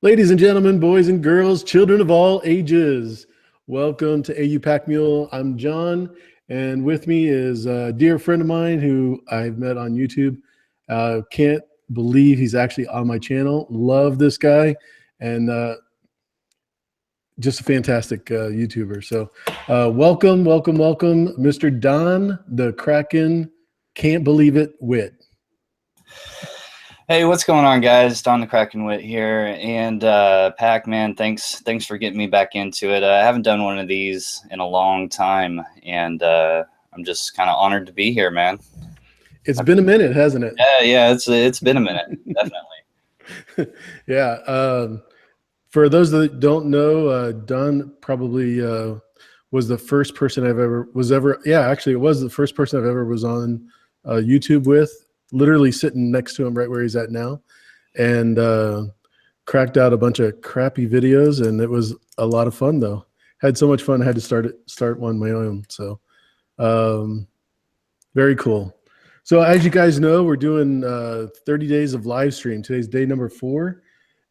Ladies and gentlemen, boys and girls, children of all ages, welcome to AU Pack Mule. I'm John, and with me is a dear friend of mine who I've met on YouTube. Can't believe he's actually on my channel. Love this guy, and just a fantastic YouTuber. So welcome, Mr. Don the Kraken, can't believe it, Witt. Hey, what's going on, guys? Don the Kraken Witt here, and Pac-Man, thanks for getting me back into it. I haven't done one of these in a long time, and I'm just kind of honored to be here, man. It's been a minute, hasn't it? Yeah, it's been a minute, definitely. Yeah. For those that don't know, Don probably was the first person actually it was the first person I've ever was on YouTube with. Literally sitting next to him right where he's at now, and cracked out a bunch of crappy videos, and it was a lot of fun though. Had so much fun, I had to start one of my own. So very cool. So as you guys know, we're doing 30 days of live stream. Today's day number 4,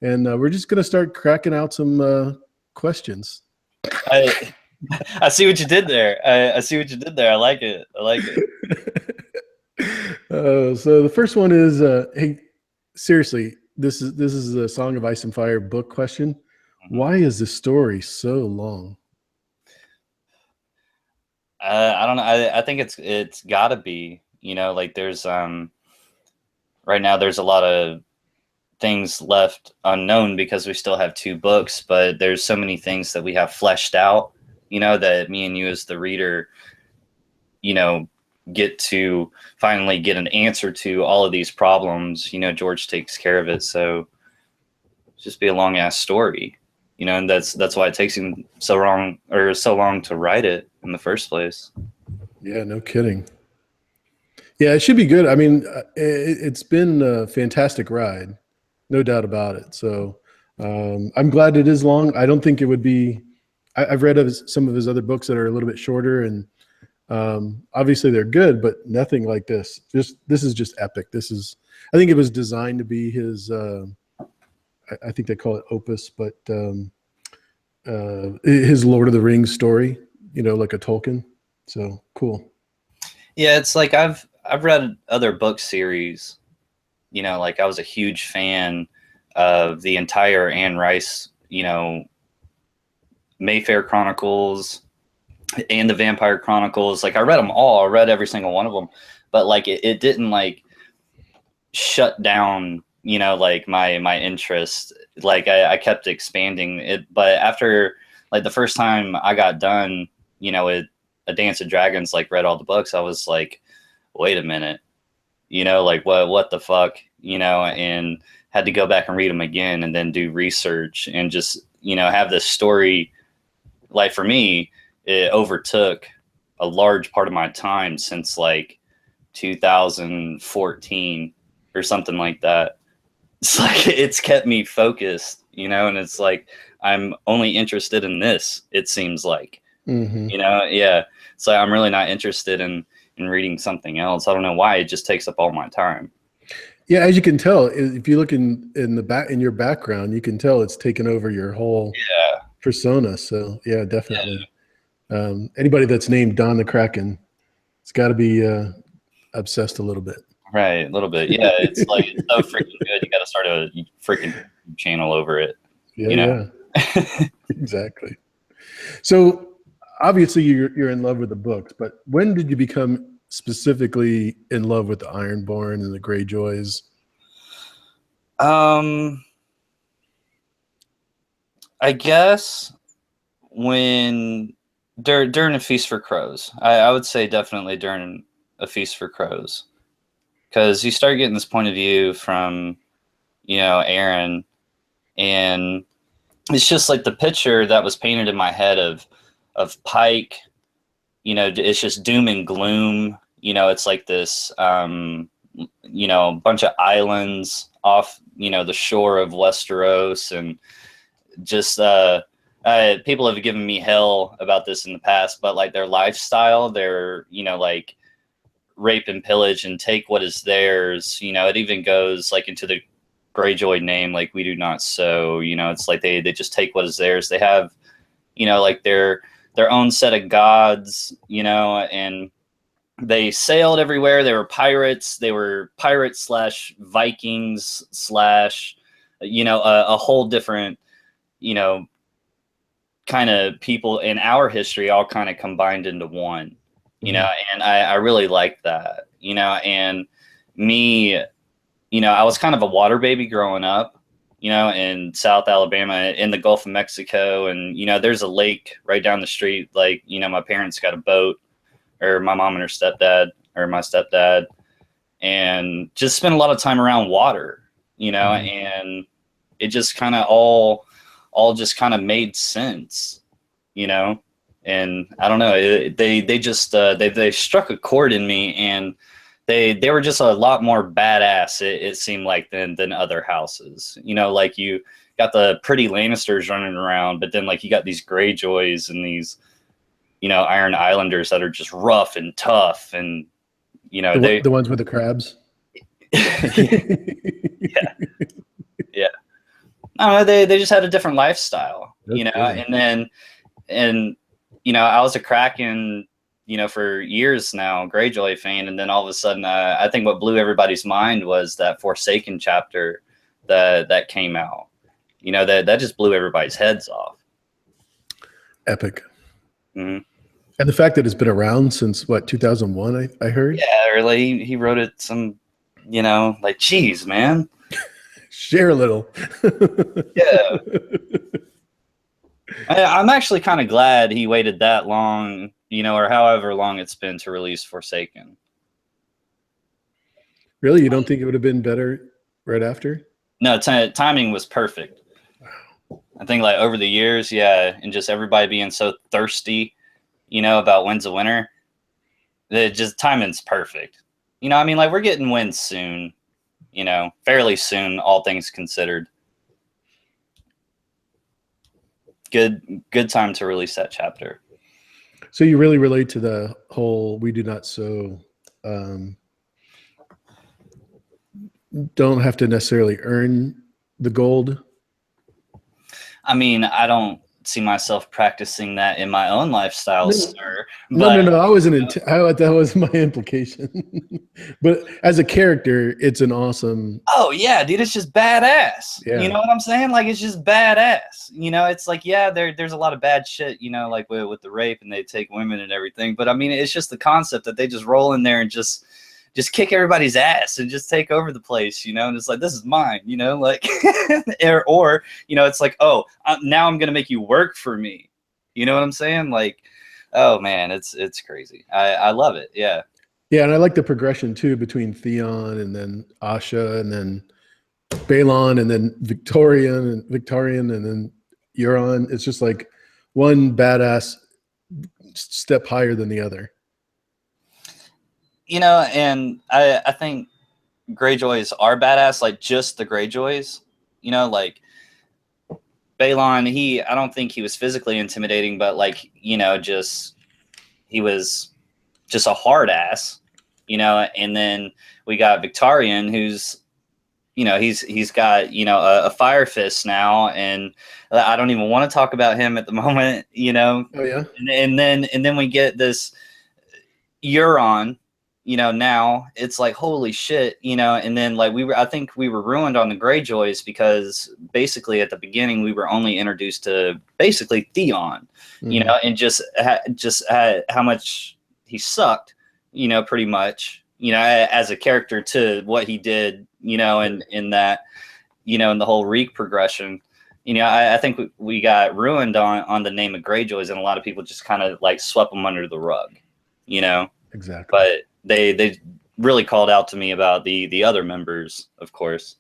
and we're just gonna start cracking out some questions. I see what you did there. I see what you did there. I like it. So the first one is, hey, seriously, this is a Song of Ice and Fire book question. Why is the story so long? I don't know. I think it's got to be. Like there's right now there's a lot of things left unknown because we still have 2 books, but there's so many things that we have fleshed out. That me and you as the reader, get to finally get an answer to all of these problems. George takes care of it, so it's just be a long ass story, and that's why it takes him so long to write it in the first place. Yeah, no kidding. Yeah, it should be good. I mean, it's been a fantastic ride, no doubt about it. So I'm glad it is long. I don't think it would be. I've read some of his other books that are a little bit shorter, and obviously they're good, but nothing like this. This is just epic. I think it was designed to be his, I think they call it opus, but his Lord of the Rings story, like a Tolkien. So cool. Yeah, it's like I've read other book series, like I was a huge fan of the entire Anne Rice, Mayfair Chronicles and the Vampire Chronicles. Like I read them all. I read every single one of them, but like it didn't like shut down, like my interest. Like I kept expanding it, but after like the first time I got done, with A Dance of Dragons, like read all the books, I was like, wait a minute, like what the fuck, and had to go back and read them again and then do research and just, have this story. Like for me, it overtook a large part of my time since like 2014 or something like that. It's like it's kept me focused, and it's like I'm only interested in this, it seems like. Yeah. So I'm really not interested in reading something else. I don't know why. It just takes up all my time. Yeah, as you can tell, if you look in your background, you can tell it's taken over your whole persona. So yeah, definitely. Yeah. Anybody that's named Don the Kraken, it's got to be obsessed a little bit. Right, a little bit. Yeah, it's like it's so freaking good. You got to start a freaking channel over it. Yeah, yeah. Exactly. So obviously you're in love with the books, but when did you become specifically in love with the Ironborn and the Greyjoys? I guess when during A Feast for Crows. I would say definitely during A Feast for Crows, because you start getting this point of view from Aaron, and it's just like the picture that was painted in my head of Pike. It's just doom and gloom. It's like this bunch of islands off the shore of Westeros, and just people have given me hell about this in the past, but like their lifestyle, their like rape and pillage and take what is theirs. It even goes like into the Greyjoy name, like we do not sow. You know, it's like they just take what is theirs. They have, you know, like their own set of gods, you know, and they sailed everywhere. They were pirates. They were pirates slash Vikings slash, you know, a whole different, you know, kind of people in our history all kind of combined into one, you know, and I really like that, you know, and me, you know, I was kind of a water baby growing up, you know, in South Alabama in the Gulf of Mexico. And, you know, there's a lake right down the street. Like, you know, my parents got a boat, or my mom and her stepdad, or my stepdad, and just spent a lot of time around water, you know, and it just kind of all just kind of made sense, you know. And I don't know, they just they struck a chord in me, and they were just a lot more badass, it seemed like, than other houses, you know. Like, you got the pretty Lannisters running around, but then like you got these Greyjoys and these, you know, Iron Islanders that are just rough and tough, and, you know, the ones with the crabs. Yeah. Yeah. No, they just had a different lifestyle, you know. And you know, I was a Kraken, you know, for years now, Greyjoy fan, and then all of a sudden, I think what blew everybody's mind was that Forsaken chapter that came out. You know, that just blew everybody's heads off. Epic. And the fact that it's been around since what, 2001, I heard. Yeah, really, he wrote it some, you know, like, geez, man. Share a little. Yeah. I'm actually kind of glad he waited that long, you know, or however long it's been to release Forsaken. Really? You don't think it would have been better right after? No, timing was perfect. I think, like, over the years, yeah, and just everybody being so thirsty, you know, about when's the winner, that just timing's perfect. You know, I mean, like, we're getting wins soon, you know, fairly soon, all things considered. Good time to release that chapter. So you really relate to the whole "we do not sow," don't have to necessarily earn the gold. I mean, I don't see myself practicing that in my own lifestyle, sir. No. I wasn't. That was my implication. But as a character, it's an awesome. Oh yeah, dude, it's just badass. Yeah. You know what I'm saying? Like, it's just badass. You know, it's like, yeah, there's a lot of bad shit, you know, like with the rape, and they take women and everything. But I mean, it's just the concept that they just roll in there and just kick everybody's ass and just take over the place, you know. And it's like, this is mine, you know, like, or you know, it's like, oh, now I'm gonna make you work for me. You know what I'm saying? Like, oh man, it's crazy. I love it. Yeah. Yeah, and I like the progression too between Theon and then Asha and then Balon and then Victorian and then Euron. It's just like one badass step higher than the other. You know, and I think Greyjoys are badass, like just the Greyjoys. You know, like Balon, I don't think he was physically intimidating, but like, you know, he was just a hard ass, you know. And then we got Victorian, who's, you know, he's got, you know, a fire fist now, and I don't even want to talk about him at the moment, you know. Oh yeah. And then we get this Euron, you know. Now it's like, holy shit, you know. And then like I think we were ruined on the Greyjoys, because basically at the beginning we were only introduced to basically Theon, you know, and just how much he sucked, you know, pretty much, you know, as a character, to what he did, you know, and in that, you know, in the whole Reek progression. You know, I think we got ruined on the name of Greyjoys, and a lot of people just kind of like swept them under the rug, you know. Exactly. But they really called out to me about the other members, of course.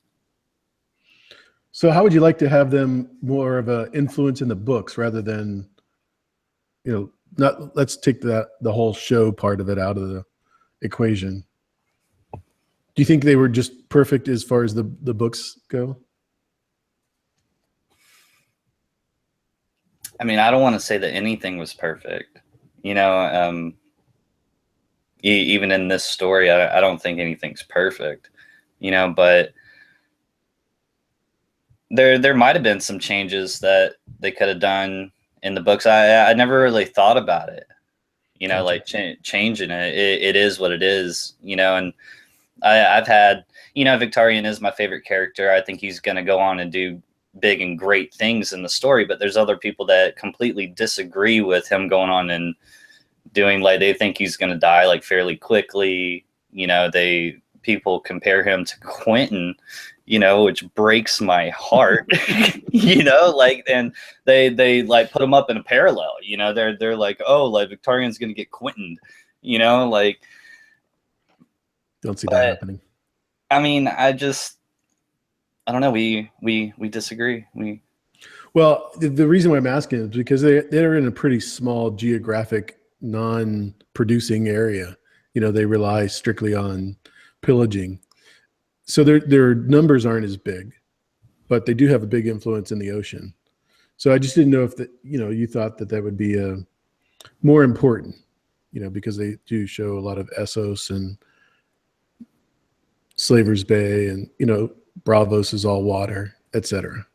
So how would you like to have them more of an influence in the books rather than, you know, not, let's take the whole show part of it out of the equation. Do you think they were just perfect as far as the books go? I mean, I don't want to say that anything was perfect, you know. Even in this story, I don't think anything's perfect, you know. But there might have been some changes that they could have done in the books. I never really thought about it, Gotcha. like changing it. It is what it is, and I've had, Victorian is my favorite character. I think he's going to go on and do big and great things in the story, but there's other people that completely disagree with him going on and doing, like, they think he's going to die like fairly quickly. People compare him to Quentin, which breaks my heart. Like, and they like put him up in a parallel. They're like, oh, like Victorian's going to get Quentin. Like, Don't see that happening. I mean, I don't know. We disagree. Well, the reason why I'm asking is because they're in a pretty small geographic, non-producing area. They rely strictly on pillaging, so their numbers aren't as big, but they do have a big influence in the ocean. So I just didn't know if you thought that would be more important, because they do show a lot of Essos and Slaver's Bay, and Bravos is all water, etc.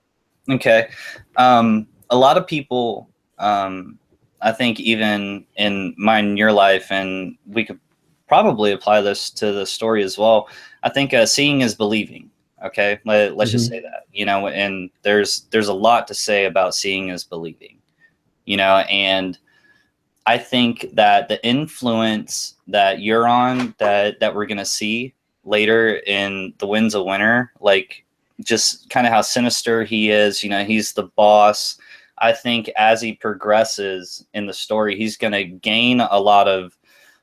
Okay. A lot of people, I think, even in your life, and we could probably apply this to the story as well. I think seeing is believing. Okay, let's just say that, and there's a lot to say about seeing is believing, and I think that the influence that you're on, that we're going to see later in The Winds of Winter, like, just kind of how sinister he is, he's the boss. I think as he progresses in the story, he's going to gain a lot of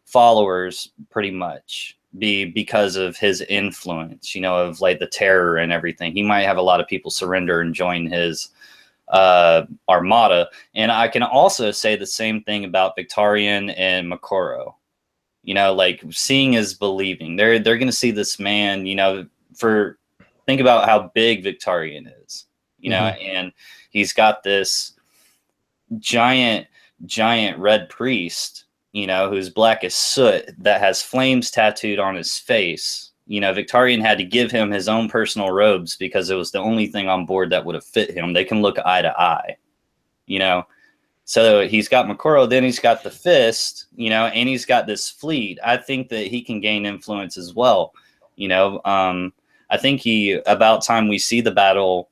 followers, pretty much because of his influence, of like the terror and everything. He might have a lot of people surrender and join his armada. And I can also say the same thing about Victorian and Makoro. Like, seeing is believing. They're going to see this man, think about how big Victorian is, and he's got this giant red priest, who's black as soot, that has flames tattooed on his face. Victorian had to give him his own personal robes because it was the only thing on board that would have fit him. They can look eye to eye, So he's got Makoro, then he's got the Fist, and he's got this fleet. I think that he can gain influence as well. I think about time we see the battle,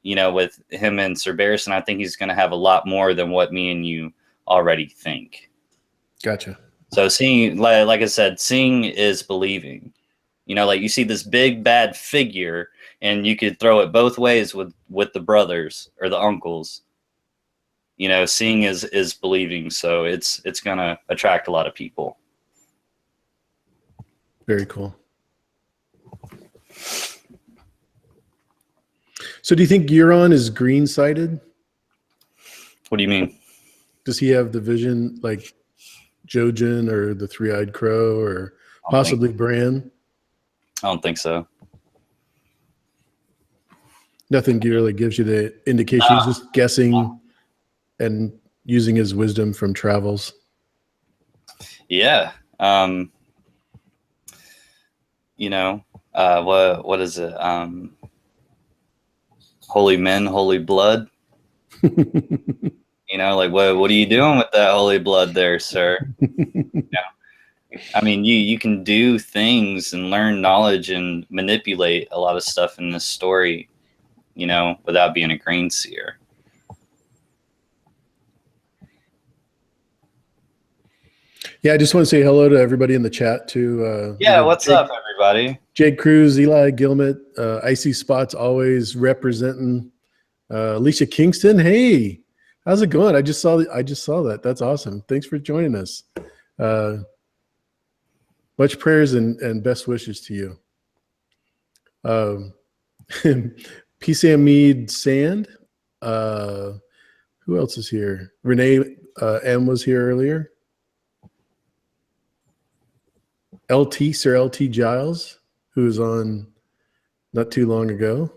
with him and Cerberus, and I think he's going to have a lot more than what me and you already think. Gotcha. So seeing, like I said, seeing is believing. Like, you see this big bad figure, and you could throw it both ways with the brothers or the uncles. Seeing is believing, so it's going to attract a lot of people. Very cool. So do you think Euron is green-sighted? What do you mean? Does he have the vision like Jojen or the Three-Eyed Crow, or possibly Bran? I don't think so. Nothing really gives you the indication. He's just guessing and using his wisdom from travels. Yeah. What is it? Holy men, holy blood. Like, what are you doing with that holy blood there, sir? I mean, you can do things and learn knowledge and manipulate a lot of stuff in this story, without being a grain seer. Yeah, I just want to say hello to everybody in the chat too. What's up, everybody? Jake Cruz, Eli Gilmet, Icy Spots always representing. Alicia Kingston, hey, how's it going? I just saw that. That's awesome. Thanks for joining us. Much prayers and best wishes to you. PCM Mead Sand. Who else is here? Renee M was here earlier. Sir LT Giles, who was on not too long ago.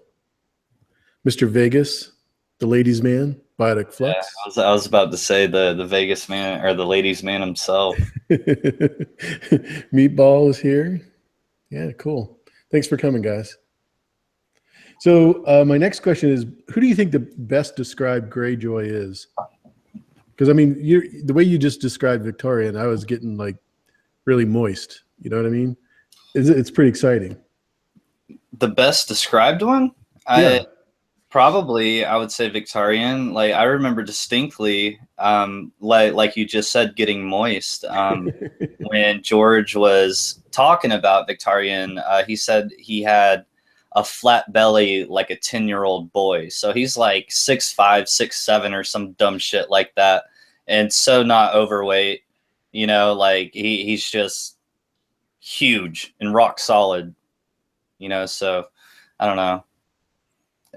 Mr. Vegas, the ladies' man, Biotic Flux. Yeah, I was about to say the Vegas man, or the ladies' man himself. Meatball is here. Yeah, cool. Thanks for coming, guys. So my next question is, who do you think the best described Greyjoy is? Because I mean, the way you just described Victorian, I was getting like really moist. You know what I mean? It's pretty exciting. The best described one? Yeah. I would say Victorian. Like I remember distinctly, like you just said, getting moist. When George was talking about Victorian, he said he had a flat belly like a 10-year-old boy. So he's like 6'5", 6'7", or some dumb shit like that, and so not overweight. Like he's just huge and rock solid. So I don't know.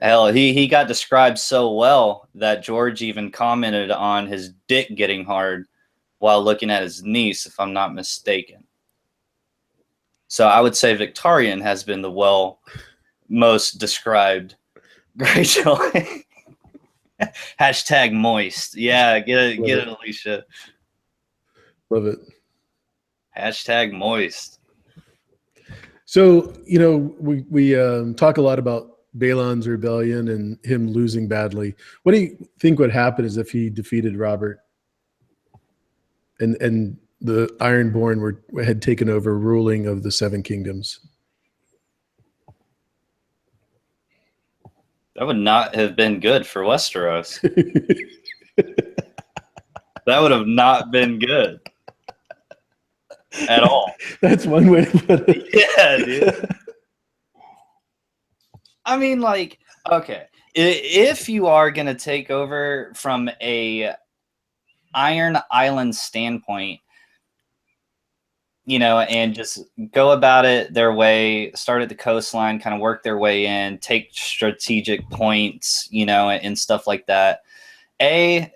Hell, he got described so well that George even commented on his dick getting hard while looking at his niece, if I'm not mistaken. So I would say Victorian has been the most described Greyjoy. Hashtag moist. Yeah, get it, Alicia. Love it. Hashtag moist. So we talk a lot about Balon's rebellion and him losing badly. What do you think would happen is if he defeated Robert and the Ironborn had taken over ruling of the Seven Kingdoms? That would not have been good for Westeros. That would have not been good at all. That's one way to put it. Yeah, dude. I mean, like, okay, if you are going to take over from a Iron Island standpoint, and just go about it their way, start at the coastline, kind of work their way in, take strategic points, and stuff like that. Okay.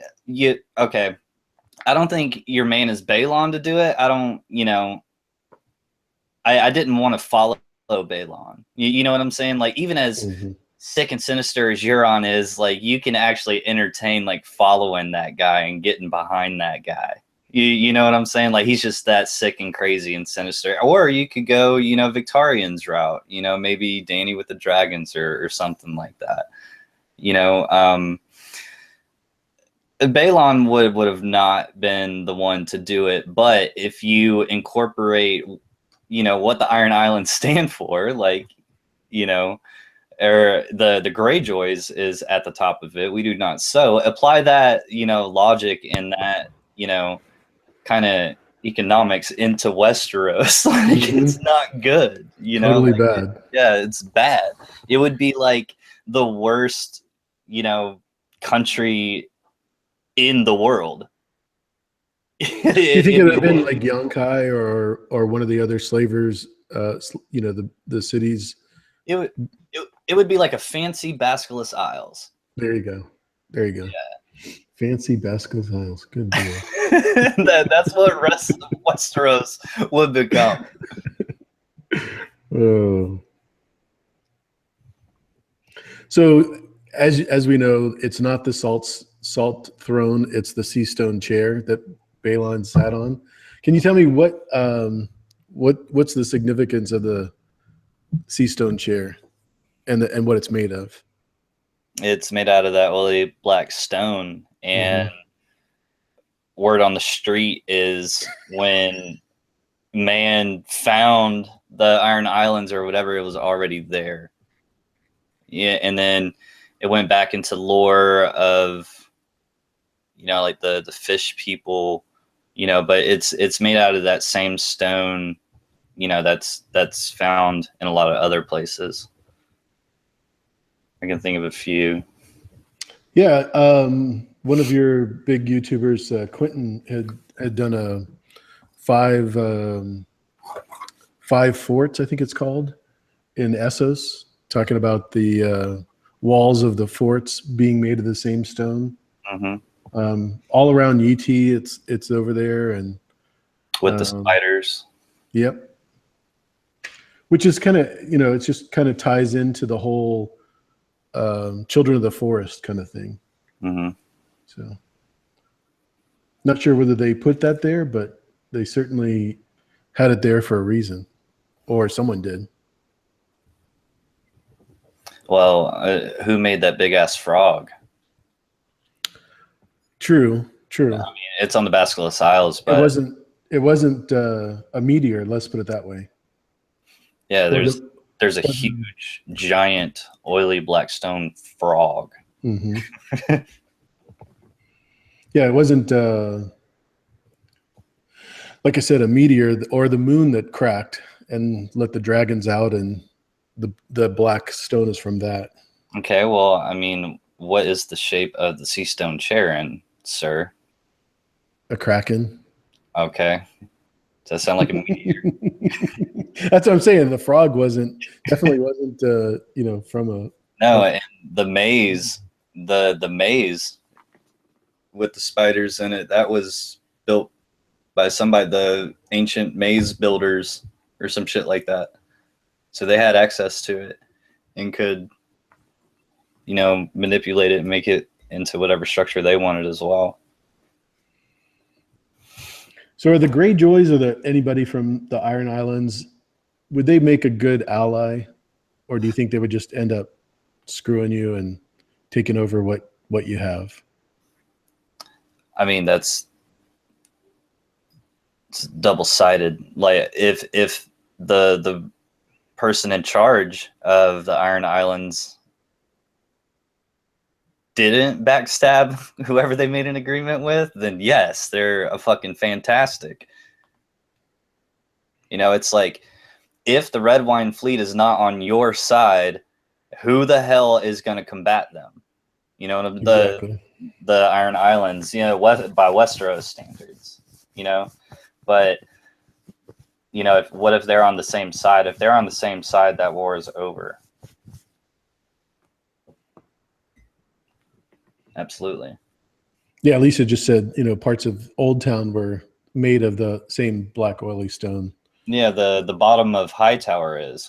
I don't think your main is Balon to do it. I don't, I didn't want to follow Balon. You know what I'm saying? Like, even as sick and sinister as Euron is, like, you can actually entertain, like, following that guy and getting behind that guy. You know what I'm saying? Like, he's just that sick and crazy and sinister. Or you could go, Victorian's route, maybe Danny with the dragons or something like that. Balon would have not been the one to do it, but if you incorporate, what the Iron Islands stand for, like, or the Greyjoys is at the top of it. We do not. So apply that, logic and that, kind of economics into Westeros. Like, it's not good, Totally like, bad. Yeah, it's bad. It would be like the worst, country in the world. Do you think it would have been like Yonkai or one of the other slavers, the cities? It would be like a fancy Basilisk Isles. There you go. Yeah. Fancy Basilisk Isles. Good deal. That's what rest of Westeros would become. Oh. So as we know, it's not the salt throne, it's the sea stone chair that Balon sat on. Can you tell me what's the significance of the sea stone chair and what it's made of? It's made out of that oily black stone, and word on the street is when man found the Iron Islands or whatever, it was already there. Yeah, and then it went back into lore of, like the fish people, but it's made out of that same stone, that's found in a lot of other places. I can think of a few. Yeah, one of your big YouTubers, Quentin, had done a five forts, I think it's called, in Essos, talking about the walls of the forts being made of the same stone. All around UT, it's over there, and with the spiders. Yep. Which is kind of, it just kind of ties into the whole Children of the Forest kind of thing. So, not sure whether they put that there, but they certainly had it there for a reason, or someone did. Well, who made that big ass frog? True, I true. mean, it's on the Basilisk Isles, It but wasn't. It wasn't a meteor. Let's put it that way. yeah, Or there's a or the huge, giant, oily black stone frog. hmm Yeah, it wasn't. Like I said, a meteor or the moon that cracked and let the dragons out, and the black stone is from that. Okay, well, I mean, what is the shape of the sea stone charon, sir? A kraken. Okay, does that sound like a meteor? That's what I'm saying. The frog definitely wasn't from No, and the maze, the maze with the spiders in it, that was built by somebody, the ancient maze builders or some shit like that. So they had access to it and could, manipulate it and make it into whatever structure they wanted as well. So are the Greyjoys or anybody from the Iron Islands, would they make a good ally, or do you think they would just end up screwing you and taking over what you have? I mean, it's double-sided. Like if the person in charge of the Iron Islands didn't backstab whoever they made an agreement with, then yes, they're a fucking fantastic. It's like, if the Red Wine Fleet is not on your side, who the hell is going to combat them? Exactly. The Iron Islands, by Westeros standards, but what if they're on the same side? If they're on the same side, that war is over. Absolutely. Yeah, Lisa just said, parts of Old Town were made of the same black oily stone. Yeah, the bottom of Hightower is.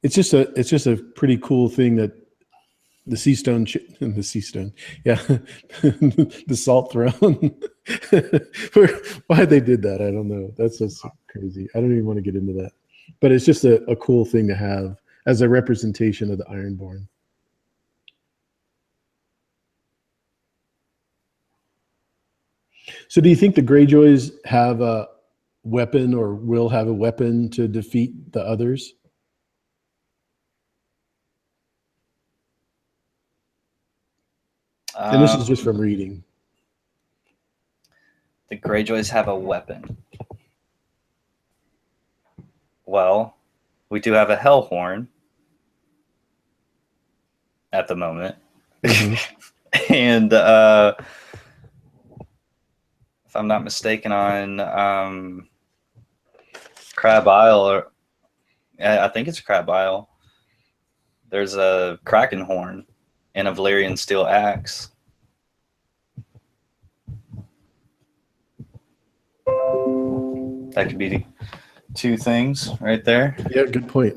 It's just a pretty cool thing that the the sea stone, yeah, the salt throne. Why they did that, I don't know. That's just crazy. I don't even want to get into that. But it's just a cool thing to have as a representation of the Ironborn. So do you think the Greyjoys have a weapon or will have a weapon to defeat the others? And this is just from reading. The Greyjoys have a weapon. Well, we do have a Hellhorn at the moment. Mm-hmm. And if I'm not mistaken, on Crab Isle, or I think it's Crab Isle, there's a Kraken horn and a Valyrian steel axe. That could be two things right there. Yeah, good point.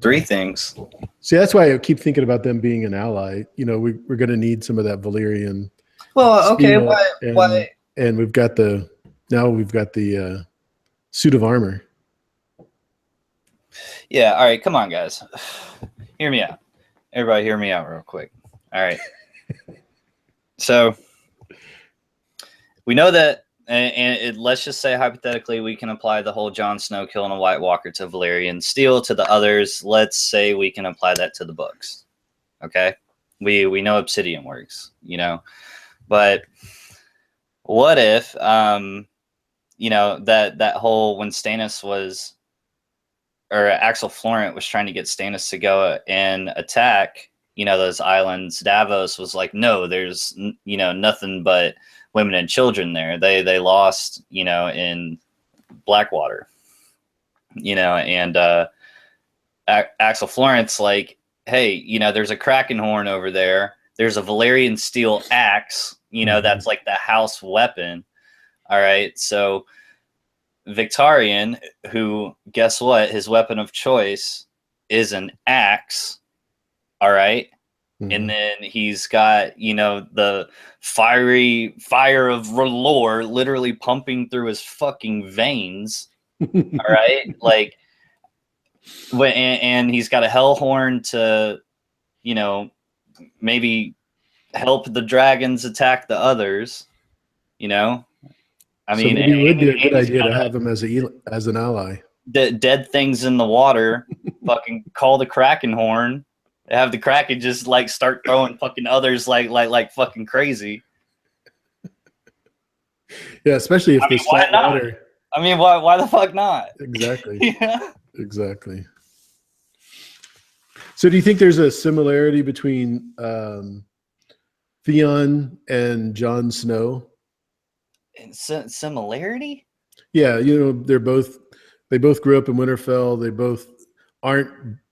Three things. See, that's why I keep thinking about them being an ally. We're going to need some of that Valyrian. Well, okay, steel, why? And we've got the suit of armor. Yeah, all right, come on, guys. Hear me out. Everybody hear me out real quick. All right. So we know that, let's just say hypothetically we can apply the whole Jon Snow killing a White Walker to Valyrian steel to the others. Let's say we can apply that to the books. Okay? We know Obsidian works, But what if that whole, when Stannis was, or Axel Florent was trying to get Stannis to go and attack, those islands, Davos was like, no, there's, nothing but women and children there. They lost, in Blackwater, and Axel Florent's like, hey, there's a Kraken horn over there. There's a Valyrian steel axe, that's like the house weapon. All right. So Victarion, who, guess what? His weapon of choice is an axe. All right. Mm-hmm. And then he's got, the fire of R'hllor literally pumping through his fucking veins. All right. Like, And he's got a hell horn to, you know, maybe help the dragons attack the others. You know, I So mean, maybe it would be a good he's idea got to have him as an ally. dead things in the water. Fucking call the Kraken horn. Have the Kraken just like start throwing fucking others like fucking crazy. Yeah, especially if I the mean, why salt not? water. I mean, why the fuck not? Exactly. Yeah. Exactly. So do you think there's a similarity between Theon and Jon Snow? Similarity? Yeah, they both grew up in Winterfell.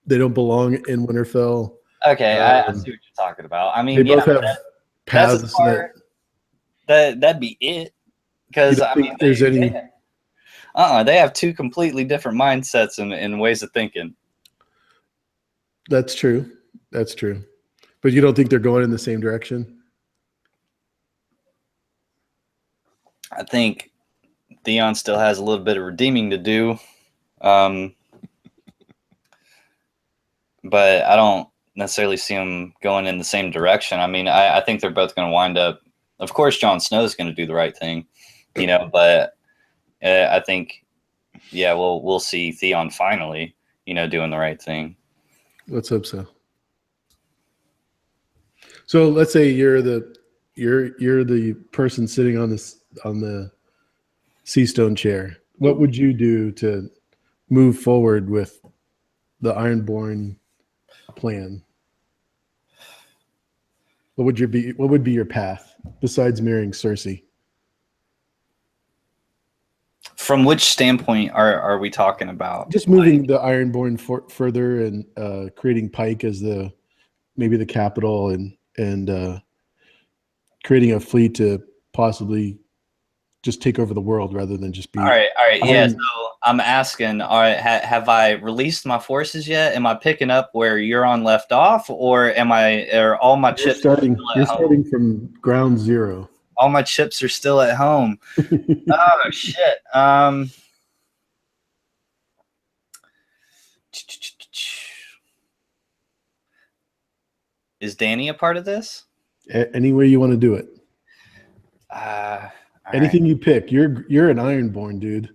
They don't belong in Winterfell. Okay, I see Um, what you're talking about. I they mean, yeah, both have that's as paths far that'd be it. you Because don't I mean, think there's any. they have two completely different mindsets and ways of thinking. That's true. That's true. But you don't think they're going in the same direction? I think Theon still has a little bit of redeeming to do, um, but I don't necessarily see them going in the same direction. I mean, I think they're both going to wind up. Of course, Jon Snow is going to do the right thing, but I think, yeah, we'll see Theon finally, doing the right thing. Let's hope so. So let's say you're the person sitting on the sea stone chair. What would you do to move forward with the Ironborn plan? What would be your path besides marrying Cersei? From which standpoint are we talking about? Just moving the Ironborn further and creating Pike as maybe the capital and creating a fleet to possibly just take over the world rather than just be All right, yeah. Iron. So I'm asking, all right, have I released my forces yet? Am I picking up where Euron left off, or are all my chips still You're at home? starting from ground zero. All my chips are still at home. Oh shit. Is Danny a part of this? Any way you want to do it. All Anything right. you pick. You're an Ironborn, dude.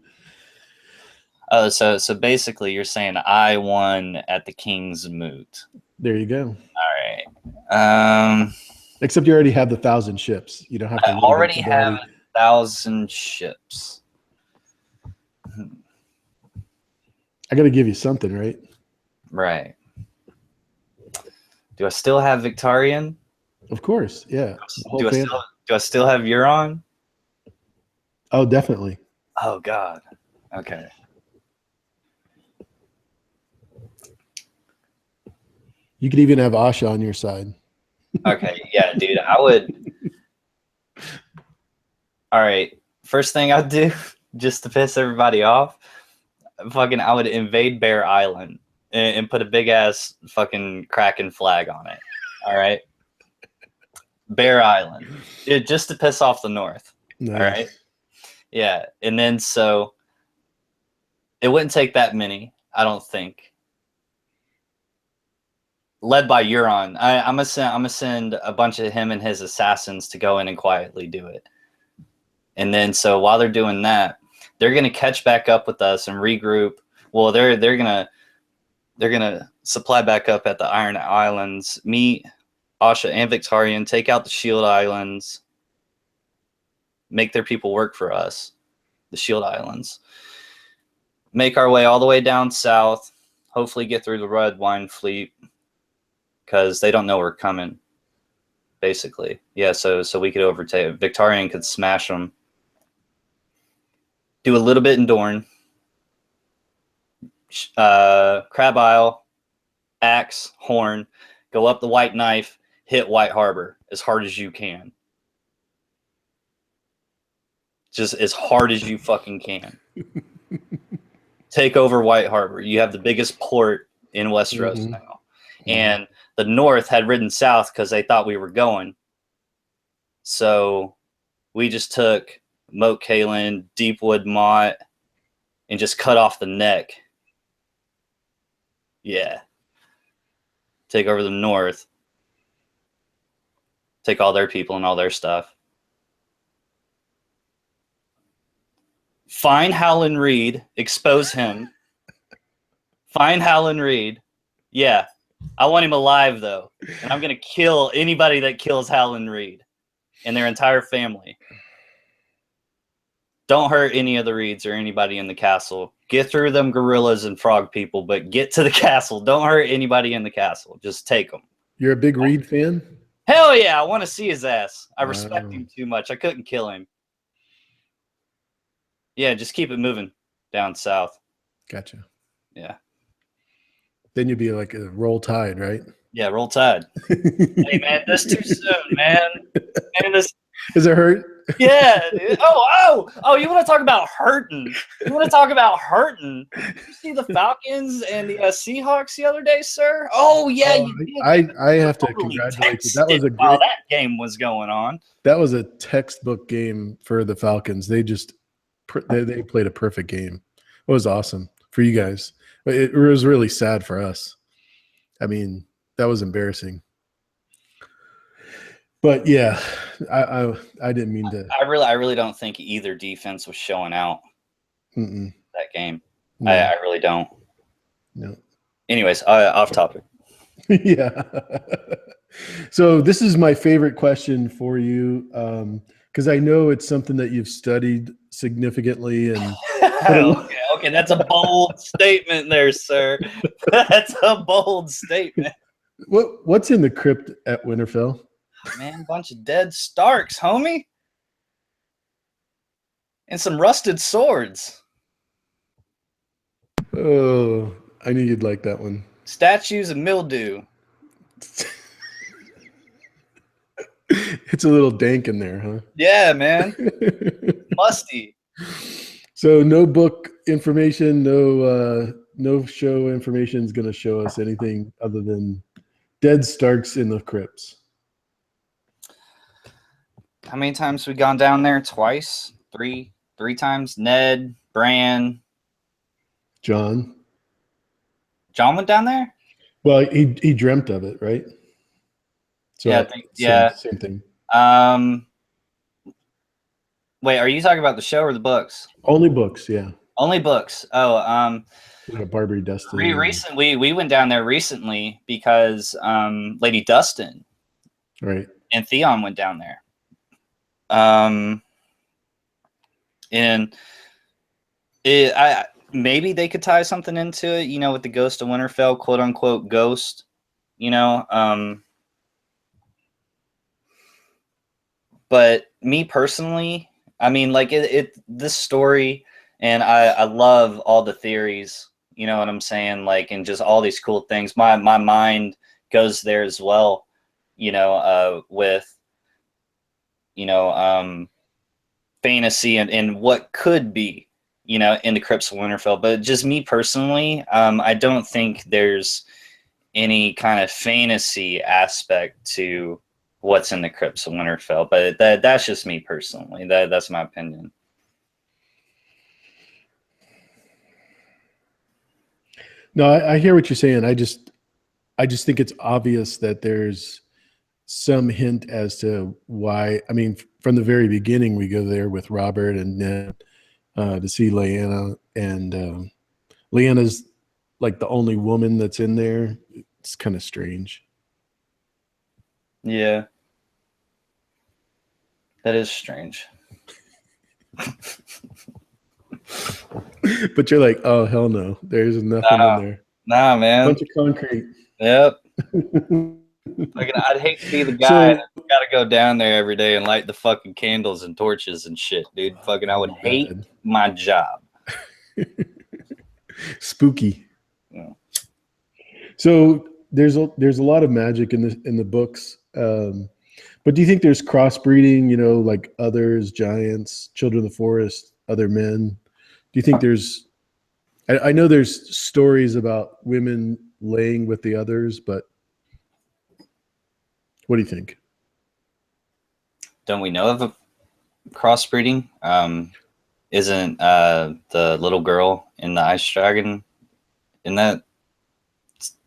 Oh, so basically, you're saying I won at the King's Moot. There you go. All right. Except you already have the 1,000 ships. You don't have to I worry about already the have ability. 1,000 ships. I got to give you something, right? Right. Do I still have Victarion? Of course, yeah. The whole family. Do I still have Euron? Oh, definitely. Oh God. Okay. You could even have Asha on your side. Okay. Yeah, dude. I would. All right. First thing I'd do, just to piss everybody off, I would invade Bear Island and put a big ass fucking Kraken flag on it. All right. Bear Island, just to piss off the North. Nice. All right. Yeah, and then so it wouldn't take that many, I don't think. Led by Euron, I'm gonna send a bunch of him and his assassins to go in and quietly do it. And then so while they're doing that, they're gonna catch back up with us and regroup. Well, they're gonna supply back up at the Iron Islands, meet Asha and Victarion, take out the Shield Islands, make their people work for us, the Shield Islands. Make our way all the way down south, hopefully get through the Red Wine Fleet, because they don't know we're coming, basically. Yeah, so we could overtake. Victarion could smash them. Do a little bit in Dorne. Crab Isle, Axe, Horn, go up the White Knife, hit White Harbor as hard as you can. Just as hard as you fucking can. Take over White Harbor. You have the biggest port in Westeros now. And the North had ridden south because they thought we were going. So we just took Moat Cailin, Deepwood Mott, and just cut off the neck. Yeah. Take over the North. Take all their people and all their stuff. Find Howland Reed. Expose him. Find Howland Reed. Yeah. I want him alive, though. And I'm going to kill anybody that kills Howland Reed and their entire family. Don't hurt any of the Reeds or anybody in the castle. Get through them gorillas and frog people, but get to the castle. Don't hurt anybody in the castle. Just take them. You're a big Reed fan? Hell yeah, I want to see his ass. I respect him too much. I couldn't kill him. Yeah, just keep it moving down south. Gotcha. Yeah. Then you'd be like a Roll Tide, right? Yeah, Roll Tide. Hey, man, that's too soon, man. Man, this... Is it hurt? Yeah. Oh, you want to talk about hurting? You want to talk about hurting? Did you see the Falcons and the Seahawks the other day, sir? Oh, yeah, you did. I have to congratulate you. That was a great... While that game was going on. That was a textbook game for the Falcons. They played a perfect game. It was awesome for you guys. It was really sad for us. I mean, that was embarrassing. But yeah, I didn't mean to. I really don't think either defense was showing out that game. No. I really don't. No. Anyways, off topic. Yeah. So this is my favorite question for you, because I know it's something that you've studied significantly. And okay, that's a bold statement there, sir. That's a bold statement. What's in the crypt at Winterfell? Man, bunch of dead Starks, homie. And some rusted swords. Oh, I knew you'd like that one. Statues of mildew. It's a little dank in there, huh? Yeah, man. Musty. So no book information, no show information is going to show us anything other than dead Starks in the crypts. How many times we gone down there? Twice? Three times? Ned, Bran, John went down there? Well, he dreamt of it, right? So yeah, same thing. Wait, are you talking about the show or the books? Only books, yeah. Only books. Oh, like Barbary Dustin. We went down there recently because Lady Dustin, right, and Theon went down there. And maybe they could tie something into it, you know, with the Ghost of Winterfell, quote unquote ghost, you know. But me personally, I mean, like this story, and I love all the theories, you know what I'm saying? Like, and just all these cool things. My mind goes there as well, you know, with, you know, fantasy and what could be, you know, in the Crypts of Winterfell. But just me personally, I don't think there's any kind of fantasy aspect to what's in the Crypts of Winterfell. But that's just me personally. That's my opinion. No, I hear what you're saying. I just think it's obvious that there's some hint as to why. I mean, from the very beginning, we go there with Robert and Ned to see Lyanna, and Lyanna's like the only woman that's in there. It's kind of strange. Yeah, that is strange. But you're like, oh hell no, there's nothing in there. Nah, man. Bunch of concrete. Yep. I'd hate to be the guy that's got to go down there every day and light the fucking candles and torches and shit, dude. Fucking, I would hate my job. Spooky. Yeah. So there's a lot of magic in the books, but do you think there's crossbreeding? You know, like others, giants, children of the forest, other men. Do you think there's? I know there's stories about women laying with the others, but what do you think? Don't we know of a crossbreeding? Isn't the little girl in the Ice Dragon? Isn't that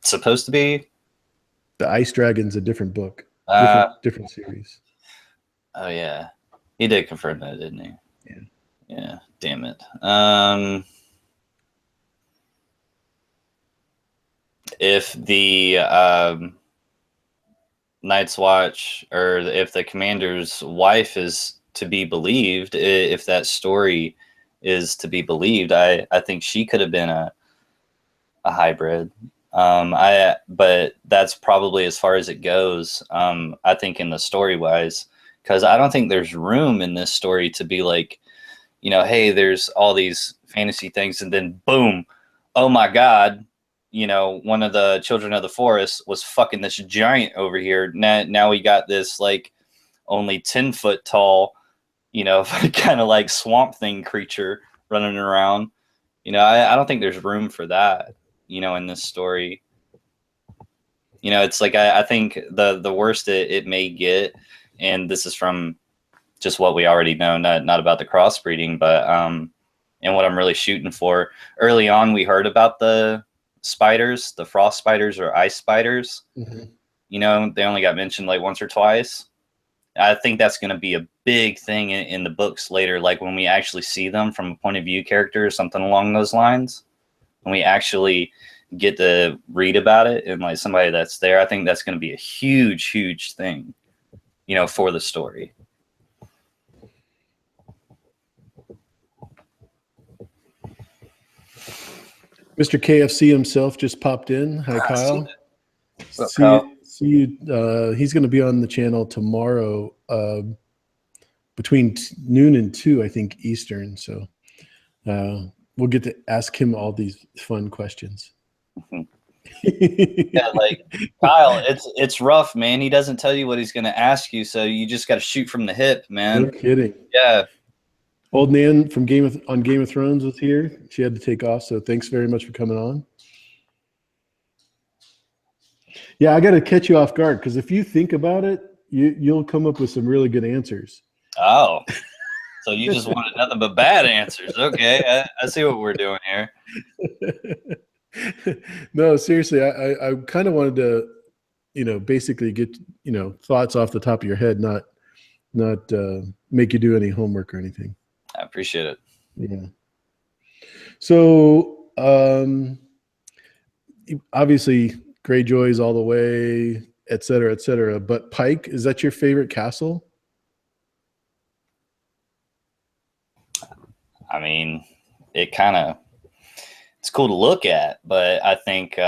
supposed to be? The Ice Dragon's a different book, different series. Oh yeah, he did confirm that, didn't he? Yeah. Yeah. Damn it. If the Night's Watch, or if the commander's wife is to be believed, if that story is to be believed, I think she could have been a hybrid. But that's probably as far as it goes. I think in the story wise, because I don't think there's room in this story to be like, you know, hey, there's all these fantasy things, and then boom, oh my God, you know, one of the children of the forest was fucking this giant over here. Now we got this like only 10-foot tall, you know, kind of like swamp thing creature running around. You know, I don't think there's room for that, you know, in this story. You know, it's like I think the worst it may get, and this is from just what we already know, not about the crossbreeding, but and what I'm really shooting for. Early on, we heard about the spiders, the frost spiders or ice spiders. Mm-hmm. You know, they only got mentioned like once or twice. I think that's going to be a big thing in the books later, like when we actually see them from a point of view character or something along those lines. When we actually get to read about it and like somebody that's there, I think that's going to be a huge thing, you know, for the story. Mr. KFC himself just popped in. Hi, Kyle. What's up, See you. He's going to be on the channel tomorrow between noon and 2, I think, Eastern. So we'll get to ask him all these fun questions. Yeah, like Kyle, it's rough, man. He doesn't tell you what he's going to ask you, so you just got to shoot from the hip, man. No kidding. Yeah. Old Nan from Game of Thrones was here. She had to take off, so thanks very much for coming on. Yeah, I got to catch you off guard because if you think about it, you'll come up with some really good answers. Oh, so you just wanted nothing but bad answers. Okay, I see what we're doing here. No, seriously, I kind of wanted to, you know, basically get, you know, thoughts off the top of your head, not make you do any homework or anything. I appreciate it. Yeah. So obviously Greyjoys all the way, et cetera, et cetera. But Pike, is that your favorite castle? I mean, it's cool to look at, but I think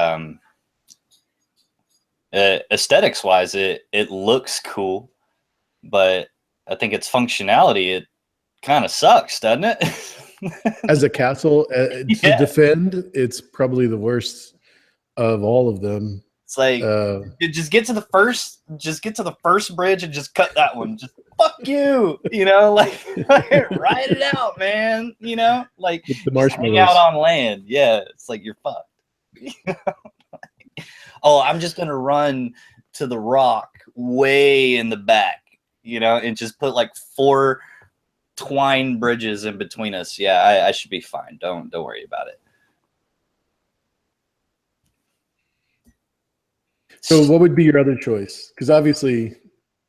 aesthetics wise, it looks cool, but I think its functionality, it kind of sucks, doesn't it? As a castle to defend, it's probably the worst of all of them. It's like just get to the first bridge and just cut that one. Just fuck you, you know, like ride it out, man. You know, like the marshmallows. Hang out on land. Yeah, it's like you're fucked. Oh, I'm just gonna run to the rock way in the back, you know, and just put like 4 twine bridges in between us. Yeah, I should be fine. Don't worry about it. So what would be your other choice? Because obviously,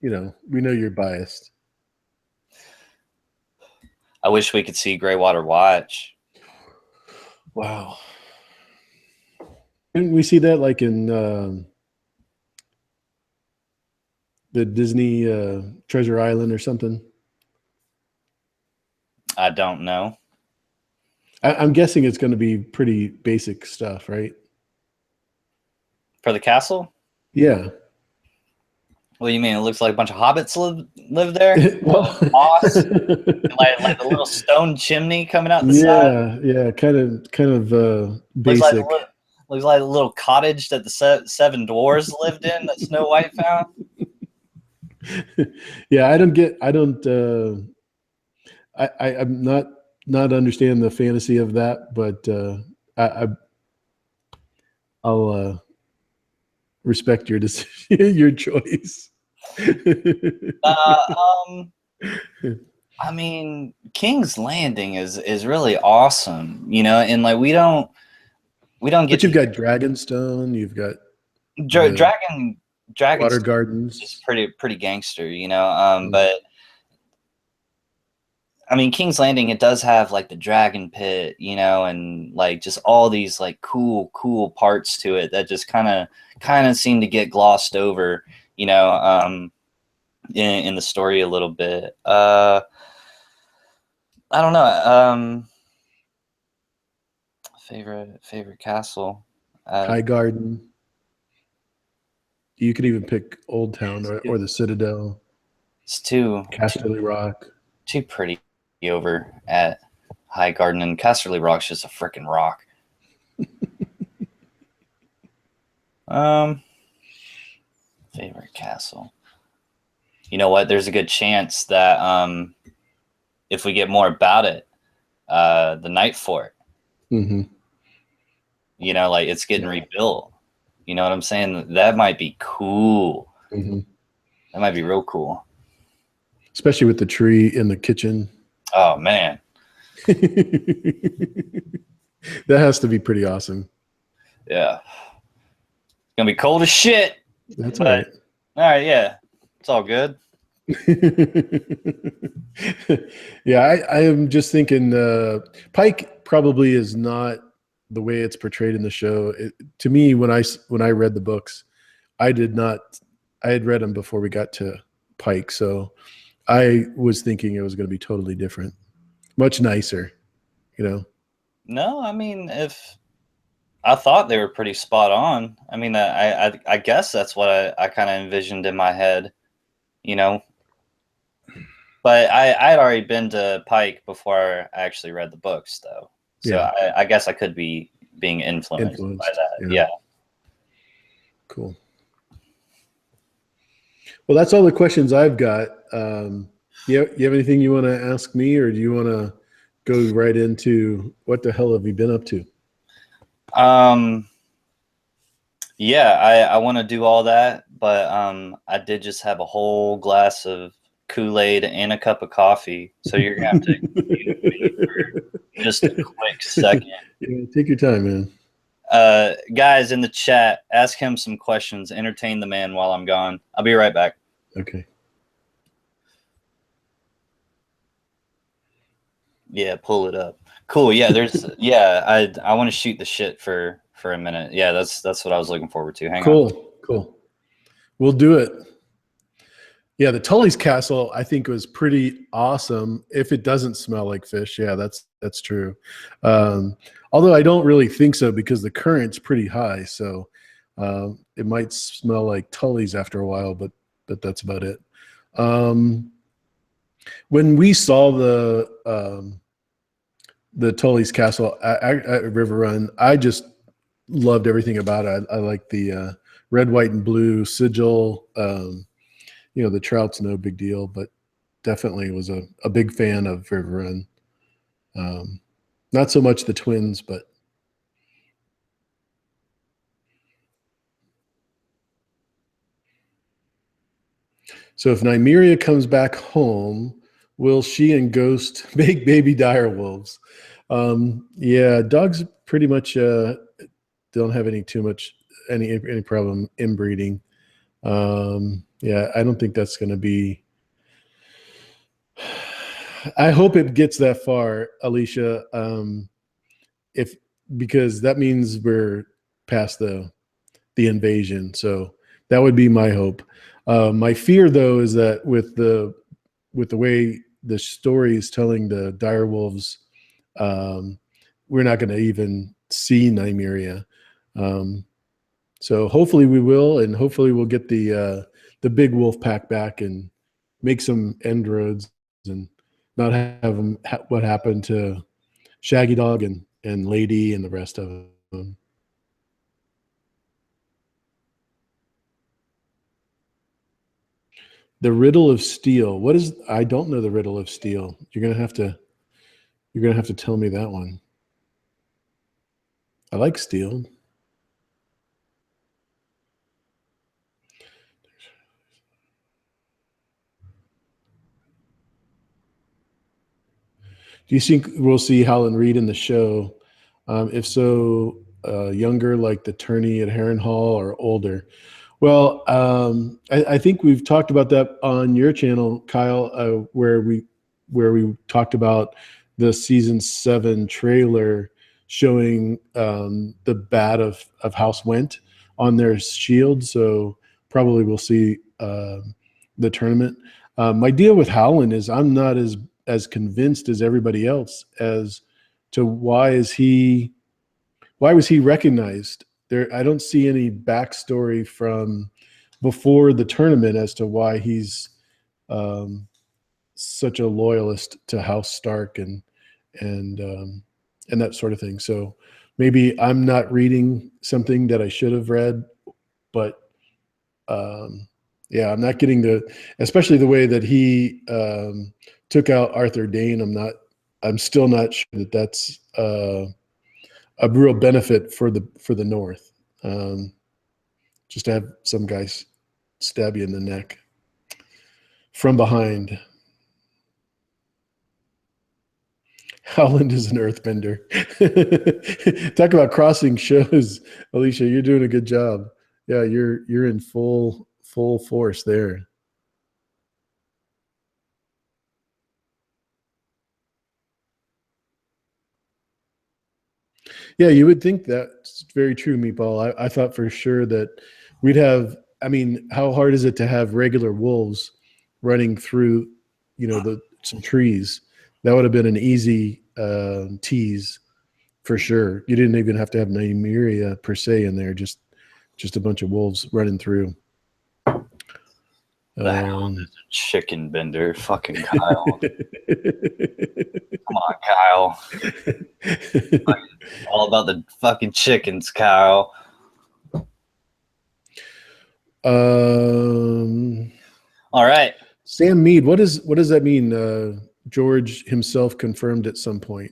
you know, we know you're biased. I wish we could see Greywater Watch. Wow. Didn't we see that like in the Disney Treasure Island or something? I don't know. I'm guessing it's going to be pretty basic stuff, right? For the castle? Yeah. What do you mean? It looks like a bunch of hobbits live there? Well, moss, like the little stone chimney coming out the side? Yeah, kind of basic. Looks like a little cottage that the 7 dwarves lived in that Snow White found. Yeah, I'm not understand the fantasy of that, but I'll respect your decision, your choice. I mean, King's Landing is really awesome, you know, and like we don't we don't get But you've to got Dragonstone, you've got Dra- the Dragon Dragon's Water just Gardens. pretty gangster, you know. Mm. But I mean, King's Landing, it does have like the Dragon Pit, you know, and like just all these like cool parts to it that just kind of seem to get glossed over, you know, in the story a little bit. I don't know. Favorite castle. High Garden. You could even pick Old Town or the Citadel, It's too Casterly Rock. too pretty over at High Garden, and Casterly Rock's just a freaking rock. Um, favorite castle. You know what? There's a good chance that if we get more about it, the Night Fort. Mm-hmm. You know, like it's getting rebuilt. You know what I'm saying? That might be cool. Mm-hmm. That might be real cool. Especially with the tree in the kitchen. Oh man. That has to be pretty awesome. Yeah. It's gonna be cold as shit. That's But all right, yeah. It's all good. Yeah, I am just thinking Pike probably is not the way it's portrayed in the show. To me, when I read the books, I did not. I had read them before we got to Pike, so I was thinking it was going to be totally different, much nicer, you know. No, I mean, if I thought they were pretty spot on. I mean, I guess that's what I kind of envisioned in my head, you know. But I'd already been to Pike before I actually read the books, though. So Yeah, I guess I could be being influenced by that. Yeah, Yeah. cool. Well, that's all the questions I've got. You have anything you want to ask me, or do you want to go right into what the hell have you been up to? Um. Yeah, I want to do all that, but I did just have a whole glass of Kool-Aid and a cup of coffee, so you're gonna have to excuse me for just a quick second. Yeah, take your time, man. Guys in the chat, ask him some questions. Entertain the man while I'm gone. I'll be right back. Okay. Yeah, pull it up. Cool. Yeah, there's yeah. I want to shoot the shit for a minute. Yeah, that's what I was looking forward to. Hang on. Cool. We'll do it. Yeah, the Tully's Castle I think was pretty awesome. If it doesn't smell like fish, yeah, that's true. Although I don't really think so because the current's pretty high, so it might smell like Tully's after a while, but that's about it. When we saw the Tully's Castle at River Run, I just loved everything about it. I like the red, white, and blue sigil. You know, the trout's no big deal, but definitely was a big fan of River Run. Not so much the twins, but so if Nymeria comes back home, will she and Ghost make baby dire wolves? Yeah, dogs pretty much don't have any problem inbreeding. Yeah, I don't think that's going to be. I hope it gets that far, Alicia. If because that means we're past the invasion, so that would be my hope. My fear, though, is that with the way the story is telling the direwolves, we're not going to even see Nymeria. So hopefully we will, and hopefully we'll get the big wolf pack back and make some end roads and not have them what happened to Shaggy Dog and Lady and the rest of them. The Riddle of Steel. What is? I don't know the Riddle of Steel. You're gonna have to tell me that one. I like steel. Do you think we'll see Howland Reed in the show? If so, younger, like the tourney at Harrenhal, or older? Well, I think we've talked about that on your channel, Kyle, where we talked about the season 7 trailer showing the bat of House Went on their shield. So probably we'll see the tournament. My deal with Howland is I'm not as convinced as everybody else as to why was he recognized there. I don't see any backstory from before the tournament as to why he's um, such a loyalist to House Stark and that sort of thing. So maybe I'm not reading something that I should have read, but yeah, I'm not getting especially the way that he took out Arthur Dayne. I'm still not sure that that's a real benefit for the North. Just to have some guys stab you in the neck from behind. Howland is an earthbender. Talk about crossing shows, Alicia. You're doing a good job. Yeah, you're in full force there. Yeah, you would think that's very true, Meatball. I thought for sure that we'd have. I mean, how hard is it to have regular wolves running through, some trees? That would have been an easy tease for sure. You didn't even have to have Nymeria per se in there. Just a bunch of wolves running through. Chicken bender, fucking Kyle. Come on, Kyle. All about the fucking chickens, Kyle. All right. Sam Mead, what does that mean? George himself confirmed at some point.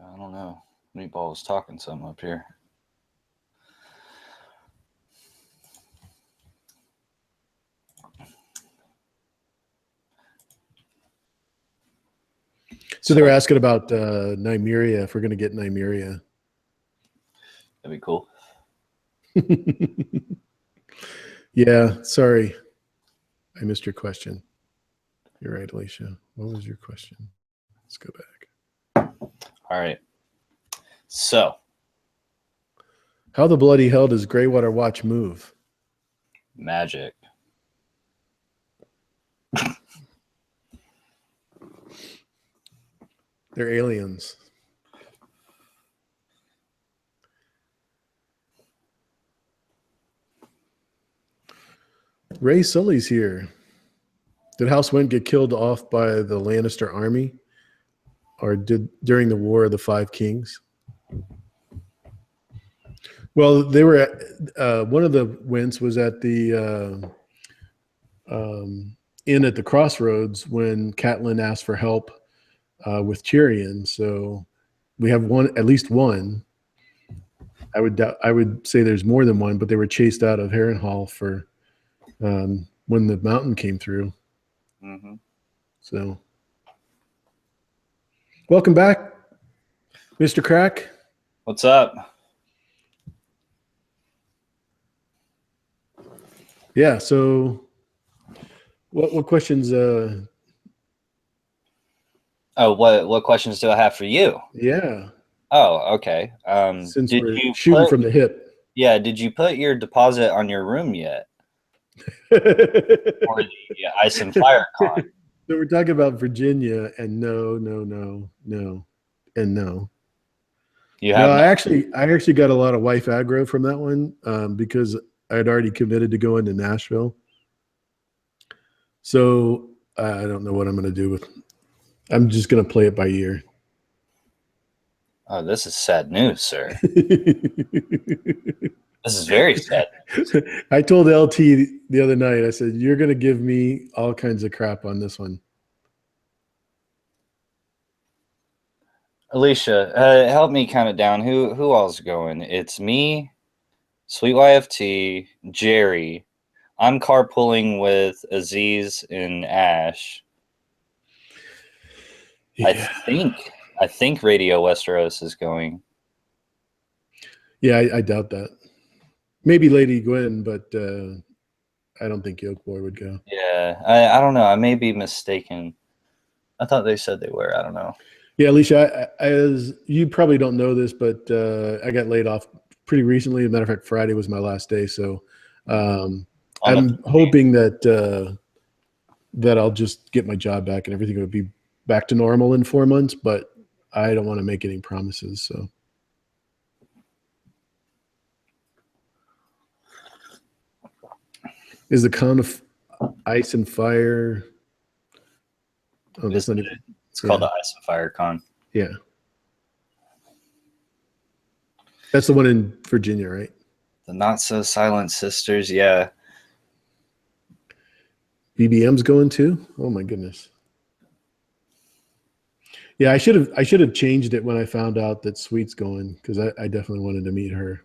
I don't know. Meatball was talking something up here. So they were asking about Nymeria, if we're going to get Nymeria. That'd be cool. Yeah, sorry. I missed your question. You're right, Alicia. What was your question? Let's go back. All right. So. How the bloody hell does Greywater Watch move? Magic. They're aliens. Ray Sully's here. Did House Went get killed off by the Lannister army? Or during the War of the Five Kings? Well, they were at, one of the Wents was at the inn at the crossroads when Catelyn asked for help with Tyrion. So we have at least one. I would say there's more than one, but they were chased out of Harrenhal for when the mountain came through. Mm-hmm. So, welcome back, Mr. Crack. What's up? Yeah. So, what questions? What questions do I have for you? Yeah. Oh, okay. Since we're shooting from the hip. Yeah. Did you put your deposit on your room yet? Or the Ice and Fire Con? So we're talking about Virginia, and no, and no. You have. No, I actually got a lot of wife aggro from that one because I had already committed to going to Nashville. So I don't know what I'm going to do with. I'm just going to play it by ear. Oh, this is sad news, sir. This is very sad. I told LT the other night, I said, you're going to give me all kinds of crap on this one. Alicia, help me count it down. Who else is going? It's me, Sweet YFT, Jerry, I'm carpooling with Aziz and Ash. Yeah. I think Radio Westeros is going. Yeah, I doubt that. Maybe Lady Gwen, but I don't think Yolkboy would go. Yeah, I don't know. I may be mistaken. I thought they said they were. I don't know. Yeah, Alicia, as you probably don't know this, but I got laid off pretty recently. As a matter of fact, Friday was my last day. So I'm hoping that that I'll just get my job back and everything will be back to normal in 4 months. But I don't want to make any promises. So. Is the Con of Ice and Fire? Oh, that's not even. It's called the Ice and Fire Con. Yeah. That's the one in Virginia, right? The Not So Silent Sisters, yeah. BBM's going too? Oh my goodness. Yeah, I should have changed it when I found out that Sweet's going, because I definitely wanted to meet her.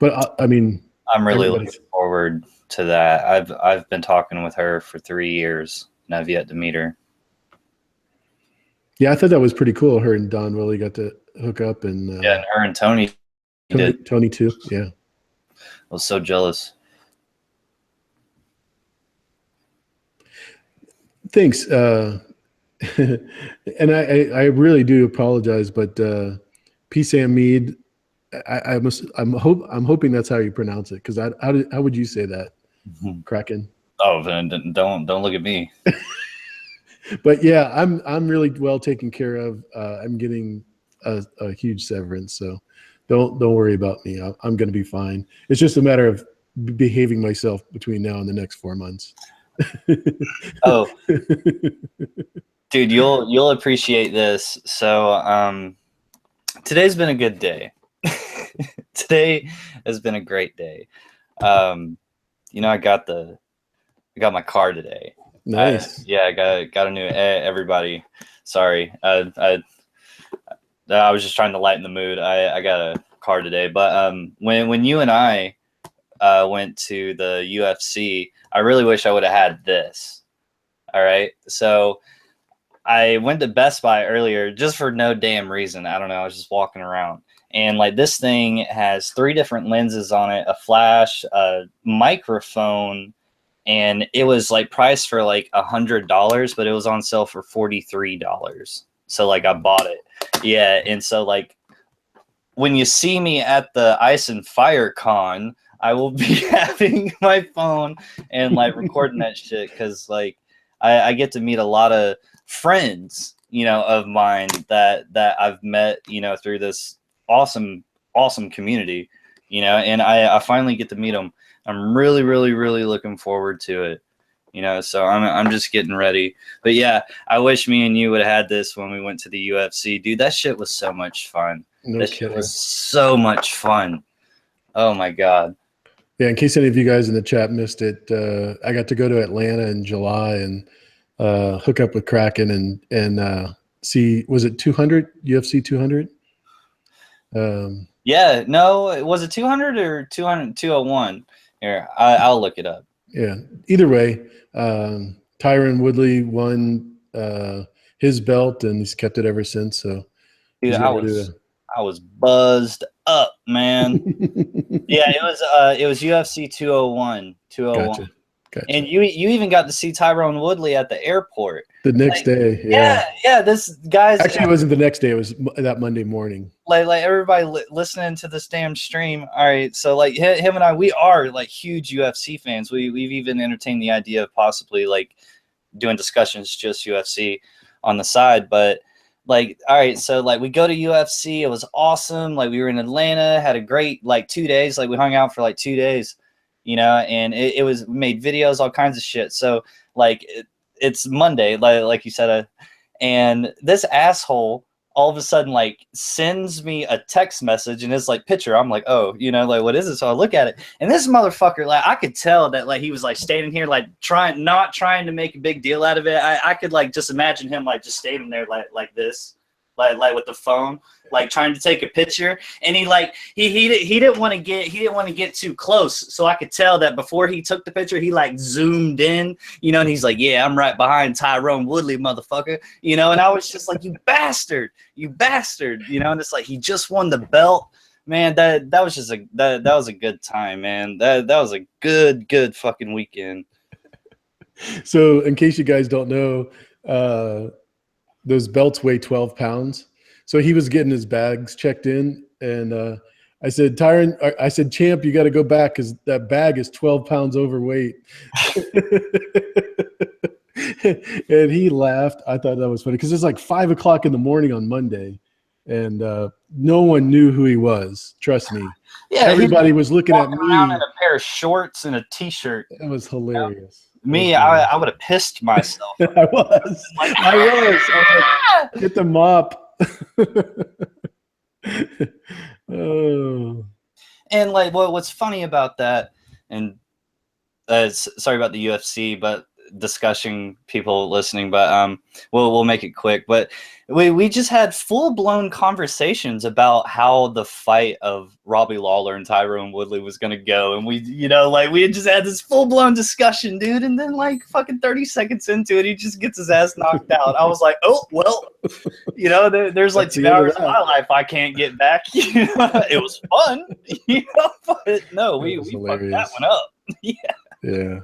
But I mean, I'm really looking forward to that. I've been talking with her for 3 years and I've yet to meet her. Yeah, I thought that was pretty cool. Her and Don really got to hook up, and yeah, and her and Tony did. Tony too. Yeah, I was so jealous. Thanks. And I really do apologize, but P. Sam Mead, I'm hoping that's how you pronounce it, because how would you say that? Kraken. Oh, then don't look at me. But yeah, I'm really well taken care of. I'm getting a huge severance, so don't worry about me. I'm going to be fine. It's just a matter of behaving myself between now and the next 4 months. Oh, dude, you'll appreciate this. So today's been a good day. Today has been a great day. You know, I got my car today. Nice. I got a new. Everybody, sorry. I was just trying to lighten the mood. I got a car today, but when you and I went to the UFC, I really wish I would have had this. All right, so I went to Best Buy earlier just for no damn reason. I don't know. I was just walking around, and like, this thing has 3 different lenses on it, a flash, a microphone, and it was like priced for like $100, but it was on sale for $43. So like, I bought it. Yeah, and so like, when you see me at the Ice and Fire Con, I will be having my phone and like recording that shit, because like I get to meet a lot of friends, you know, of mine that I've met, you know, through this awesome community, you know, and I finally get to meet them. I'm really looking forward to it, you know, so I'm just getting ready. But yeah, I wish me and you would have had this when we went to the UFC. Dude, that shit was so much fun. No kidding. Shit was so much fun. Oh my God. Yeah, in case any of you guys in the chat missed it, I got to go to Atlanta in July and hook up with Kraken and see, was it 200, UFC 200? Yeah, no, was it 200 or 201? Here, I'll look it up. Yeah, either way, Tyron Woodley won his belt, and he's kept it ever since. So, dude, I was buzzed up, man. Yeah, it was UFC 201. Gotcha. And you even got to see Tyrone Woodley at the airport the next day. Yeah. This guy's actually, it wasn't the next day. It was that Monday morning. Like everybody listening to this damn stream. All right, so like him and I, we are like huge UFC fans. We've even entertained the idea of possibly like doing discussions just UFC on the side. But like, all right, so like, we go to UFC. It was awesome. Like, we were in Atlanta, had a great like 2 days. Like, we hung out for like 2 days, you know, and it was, we made videos, all kinds of shit. So like, it's Monday, like you said, and this asshole all of a sudden like sends me a text message and it's like picture. I'm like, oh, you know, like, what is it? So I look at it, and this motherfucker, like, I could tell that like he was like standing here like not trying to make a big deal out of it. I could like just imagine him like just standing there like this, like with the phone, like trying to take a picture, and he didn't want to get too close, so I could tell that before he took the picture, he like zoomed in, and he's like, yeah, I'm right behind Tyrone Woodley, motherfucker, and I was just like, you bastard, and it's like he just won the belt. Man, that was just that was a good time, man. That was a good fucking weekend. So, in case you guys don't know, those belts weigh 12 pounds. So he was getting his bags checked in, and I said, Tyron, I said, champ, you got to go back because that bag is 12 pounds overweight. And he laughed. I thought that was funny because it's like 5 o'clock in the morning on Monday, and no one knew who he was. Trust me. Yeah, everybody was looking at me around in a pair of shorts and a t-shirt. It was hilarious. Me, I would have pissed myself. I was like, get the mop. Oh. And like, what's funny about that, and sorry about the UFC, but discussion, people listening, but we'll make it quick. But we just had full-blown conversations about how the fight of Robbie Lawler and Tyrone Woodley was gonna go, and we had just had this full-blown discussion, dude, and then like fucking 30 seconds into it, he just gets his ass knocked out. I was like, oh well, there's like 2 hours of my life I can't get back. It was fun, but no, we fucked that one up. Yeah.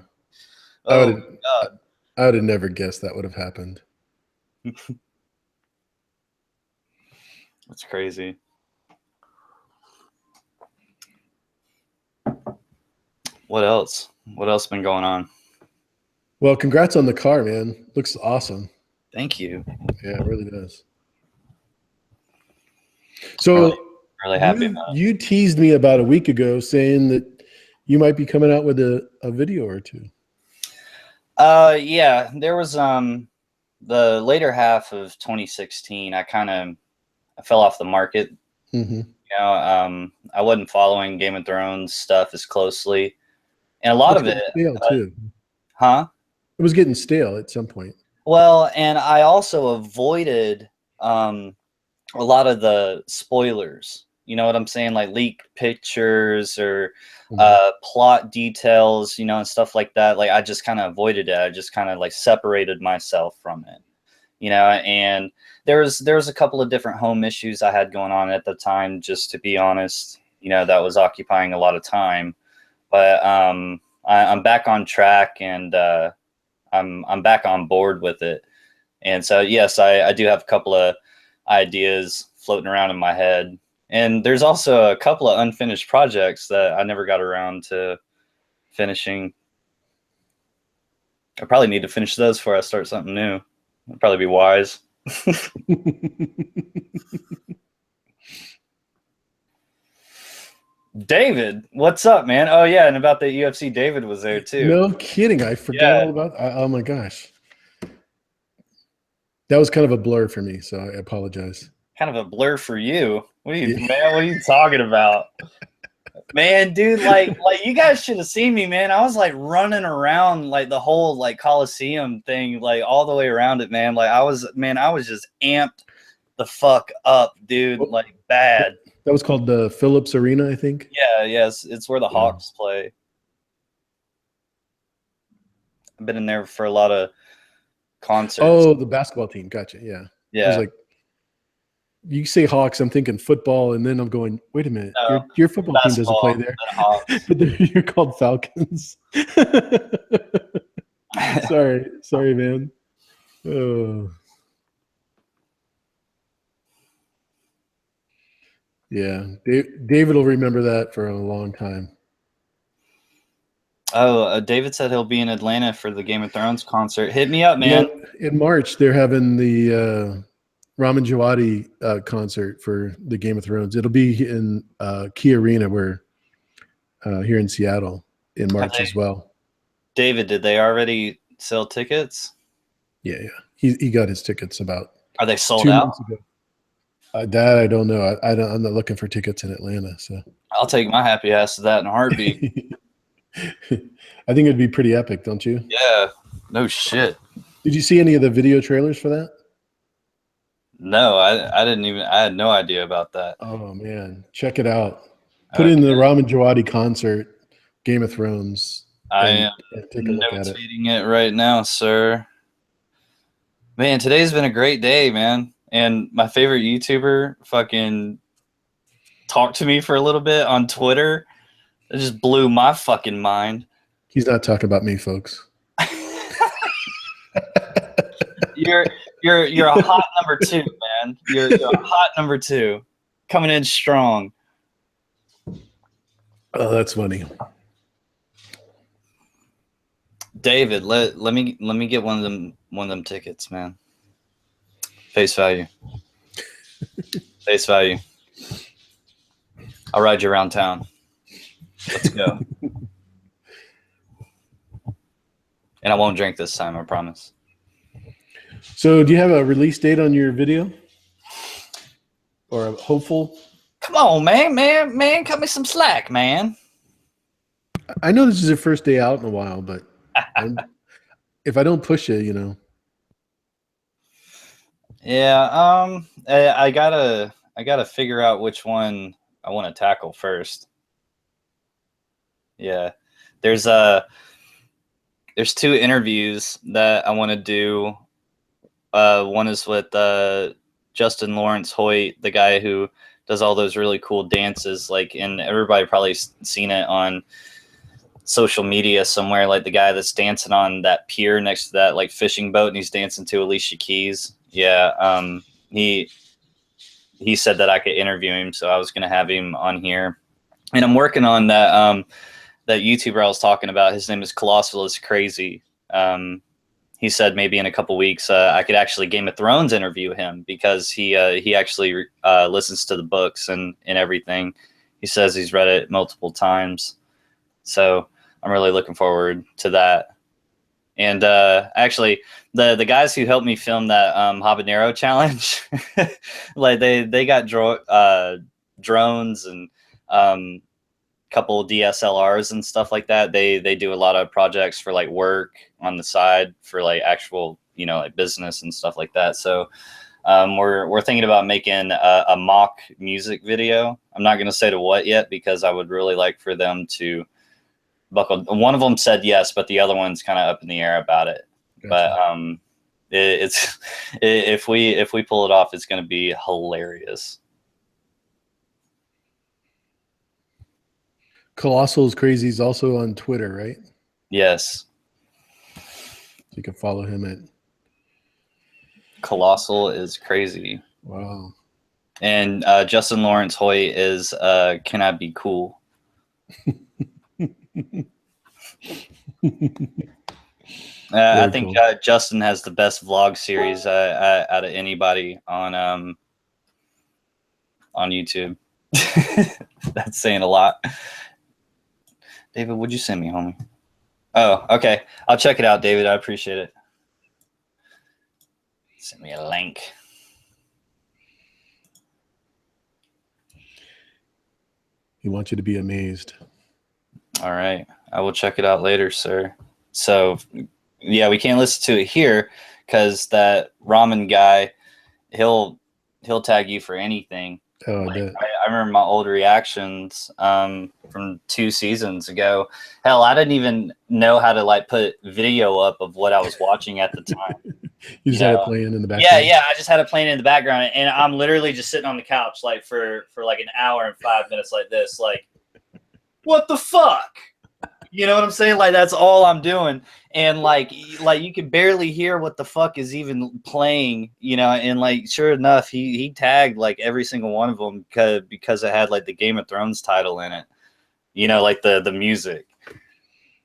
Oh God. I would have never guessed that would have happened. That's crazy. What else? What else been going on? Well, congrats on the car, man. Looks awesome. Thank you. Yeah, it really does. So really happy. You teased me about a week ago saying that you might be coming out with a video or two. Yeah, there was the later half of 2016. I fell off the market. Mm-hmm. I wasn't following Game of Thrones stuff as closely, and a lot of it, stale too. Huh? It was getting stale at some point. Well, and I also avoided a lot of the spoilers. You know what I'm saying? Like leaked pictures or plot details, and stuff like that. Like I just kind of avoided it. I just kind of like separated myself from it, and there was a couple of different home issues I had going on at the time, just to be honest, that was occupying a lot of time. But I'm back on track, and I'm back on board with it. And so, yes, I do have a couple of ideas floating around in my head. And there's also a couple of unfinished projects that I never got around to finishing. I probably need to finish those before I start something new. That'd probably be wise. David, what's up, man? Oh, yeah, and about the UFC, David was there, too. No kidding. I forgot all about oh, my gosh. That was kind of a blur for me, so I apologize. Kind of a blur for you? What are you talking about? Man, dude, like you guys should have seen me, man. I was like running around like the whole like Coliseum thing, like all the way around it, man. Like I was just amped the fuck up, dude. Like bad. That was called the Phillips Arena, I think. Yeah, yes, it's where the Hawks play. I've been in there for a lot of concerts. Oh, the basketball team. Gotcha. Yeah. Yeah. I was like, you say Hawks, I'm thinking football, and then I'm going, wait a minute, no, your football team doesn't play there. But you're called Falcons. Sorry, man. Oh. Yeah, David will remember that for a long time. Oh, David said he'll be in Atlanta for the Game of Thrones concert. Hit me up, man. In March, they're having the Ramin Djawadi concert for the Game of Thrones. It'll be in Key Arena, here in Seattle in March as well. David, did they already sell tickets? Yeah. He got his tickets about. Are they sold 2 out? months ago. That I don't know. I'm not looking for tickets in Atlanta, so I'll take my happy ass to that in a heartbeat. I think it'd be pretty epic, don't you? Yeah. No shit. Did you see any of the video trailers for that? No, I didn't even. I had no idea about that. Oh man, check it out. Put in Okay, the Ramen Djawadi concert, Game of Thrones, I and, am and take a look at it. notating it right now, sir. Man, today's been a great day, man. And my favorite YouTuber fucking talked to me for a little bit on Twitter. It just blew my fucking mind. He's not talking about me, folks. You're a hot number 2, man. You're a hot number 2, coming in strong. Oh, that's funny. David, let me get one of them tickets, man. Face value. Face value. I'll ride you around town. Let's go. And I won't drink this time, I promise. So, do you have a release date on your video, or a hopeful? Come on, man, cut me some slack, man. I know this is your first day out in a while, but if I don't push you, Yeah, I gotta figure out which one I want to tackle first. Yeah, there's 2 interviews that I want to do. One is with Justin Lawrence Hoyt, the guy who does all those really cool dances, like, and everybody probably seen it on social media somewhere, like the guy that's dancing on that pier next to that like fishing boat, and he's dancing to Alicia Keys. Yeah, he said that I could interview him, so I was gonna have him on here, and I'm working on that that YouTuber I was talking about. His name is Colossal is Crazy. He said maybe in a couple weeks I could actually Game of Thrones interview him, because he actually listens to the books and everything. He says he's read it multiple times, so I'm really looking forward to that. And actually, the guys who helped me film that habanero challenge, like they got drones and couple DSLRs and stuff like that. They do a lot of projects for like work on the side for like actual, like business and stuff like that. So we're thinking about making a mock music video. I'm not going to say to what yet, because I would really like for them to buckle. One of them said yes, but the other one's kind of up in the air about it. Gotcha. But if we pull it off, it's going to be hilarious. Colossal is Crazy is also on Twitter, right? Yes. So you can follow him at Colossal is Crazy. Wow. And Justin Lawrence Hoyt is Can I Be Cool? I think cool. Justin has the best vlog series out of anybody on YouTube. That's saying a lot. David, would you send me, homie? Oh, okay. I'll check it out, David. I appreciate it. Send me a link. He wants you to be amazed. All right. I will check it out later, sir. So, yeah, we can't listen to it here because that ramen guy, he'll tag you for anything. Oh, like, I remember my old reactions from 2 seasons ago. Hell, I didn't even know how to like put video up of what I was watching at the time. You just had it playing in the background? Yeah, I just had it playing in the background, and I'm literally just sitting on the couch like for like an hour and 5 minutes like this, like, what the fuck? You know what I'm saying? Like, that's all I'm doing. And like you can barely hear what the fuck is even playing, and like, sure enough, he tagged like every single one of them because it had like the Game of Thrones title in it, like the music,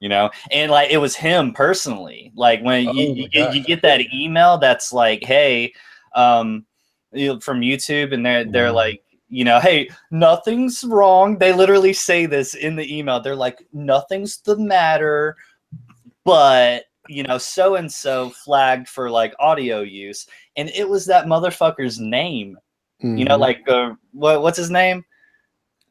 and like it was him personally. Like when you get that email that's like, hey, from YouTube, and they're like, hey, nothing's wrong. They literally say this in the email. They're like, nothing's the matter, but, so-and-so flagged for like audio use. And it was that motherfucker's name, like, what's his name?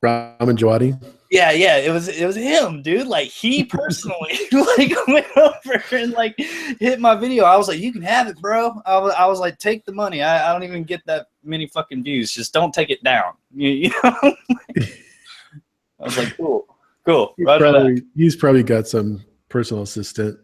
Ramen Djawadi. Yeah, it was him, dude. Like he personally like went over and like hit my video. I was like, you can have it, bro. I was like, take the money. I don't even get that many fucking views. Just don't take it down. You know? I was like, cool. He's probably got some personal assistant.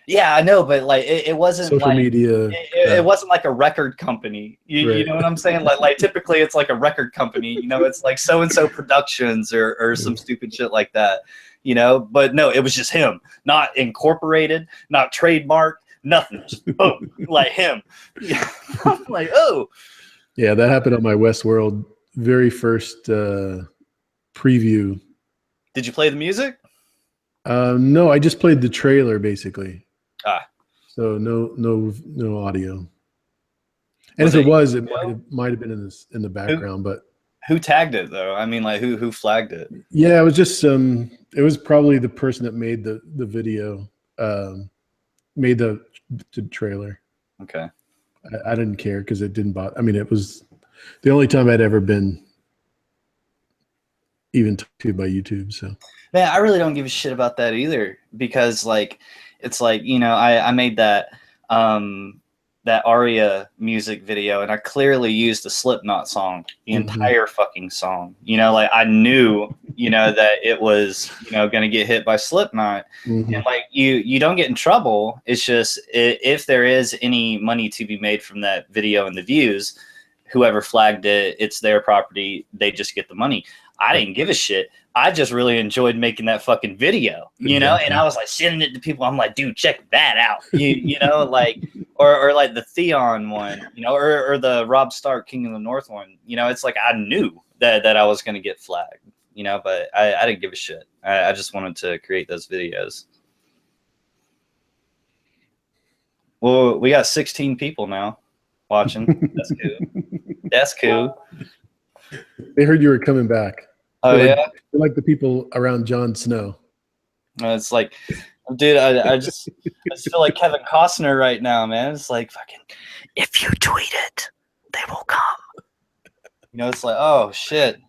Yeah, I know, but like it wasn't Social like media. it wasn't like a record company. You know what I'm saying? Like typically it's like a record company. You know, it's like so and so Productions or some stupid shit like that. You know, but no, it was just him, not incorporated, not trademarked, nothing. Just boom, like him. Yeah. I'm like, oh. Yeah, that happened on my Westworld very first preview. Did you play the music? No, I just played the trailer basically. Ah. So no audio. And if it was, it might have been in the background. But who tagged it though? I mean, like who flagged it? Yeah, it was just it was probably the person that made the video, made the trailer. Okay. I didn't care because it didn't bother. I mean, it was the only time I'd ever been even talked to by YouTube. So man, I really don't give a shit about that either, because like it's like, you know, I made that that Aria music video and I clearly used the Slipknot song, the entire fucking song. You know, like I knew, you know, that it was, you know, going to get hit by Slipknot. And like you don't get in trouble. It's just if there is any money to be made from that video and the views, whoever flagged it, it's their property. They just get the money. I didn't give a shit. I just really enjoyed making that fucking video, you know, and I was like sending it to people. I'm like, dude, check that out. You know, like, or like the Theon one, you know, or the Rob Stark King of the North one, you know, it's like, I knew that I was going to get flagged, you know, but I didn't give a shit. I just wanted to create those videos. Well, we got 16 people now watching. That's cool. That's cool. They heard you were coming back. Oh, they're yeah? Like, they're like the people around Jon Snow. It's like, dude, I just feel like Kevin Costner right now, man. It's like, fucking, if you tweet it, they will come. You know, it's like, oh, shit.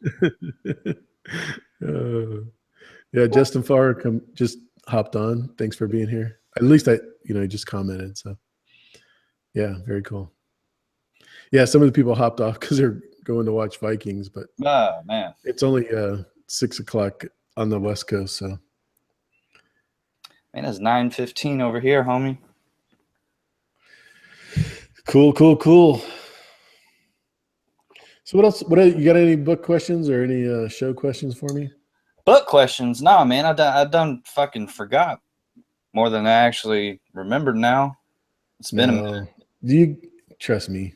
Yeah, Justin Farr just hopped on. Thanks for being here. At least he just commented. So, yeah, very cool. Yeah, some of the people hopped off because they're going to watch Vikings, but oh man, it's only 6 o'clock on the West Coast. So, man, it's 9:15 over here, homie. Cool. So what else? You got any book questions or any show questions for me? Book questions? Nah, man, I done fucking forgot more than I actually remembered now. It's been a minute. Do you trust me?